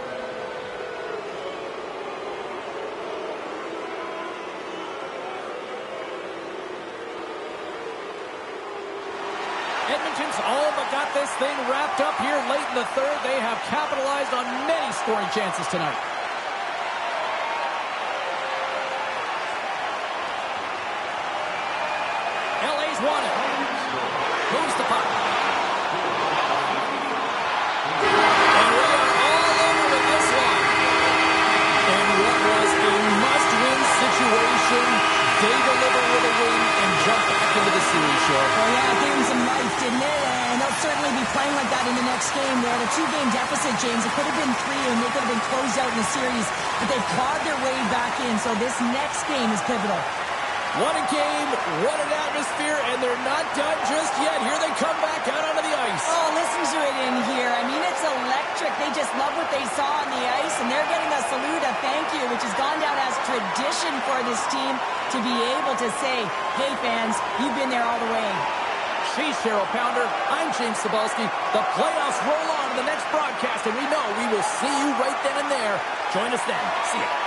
Speaker 1: Edmonton's all but got this thing wrapped up here late in the third. They have capitalized on many scoring chances tonight. LA's won it. Moves the puck. And we are all over with this one. And what was a must-win situation, they deliver with a win and jump back into the series, Shore.
Speaker 2: Well, yeah, it gave them some life, didn't it? And they'll certainly be playing like that in the next game. They had a 2-game deficit, James. It could have been 3, and they could have been closed out in the series. But they've clawed their way back in, so this next game is pivotal.
Speaker 1: What a game, what an atmosphere, and they're not done just yet. Here they come back out onto the ice.
Speaker 2: Oh, listen to it in here. I mean, it's electric. They just love what they saw on the ice, and they're getting a salute, a thank you, which has gone down as tradition for this team to be able to say, hey, fans, you've been there all the way.
Speaker 1: She's Cheryl Pounder. I'm James Cybulski. The playoffs roll on to the next broadcast, and we know we will see you right then and there. Join us then. See ya.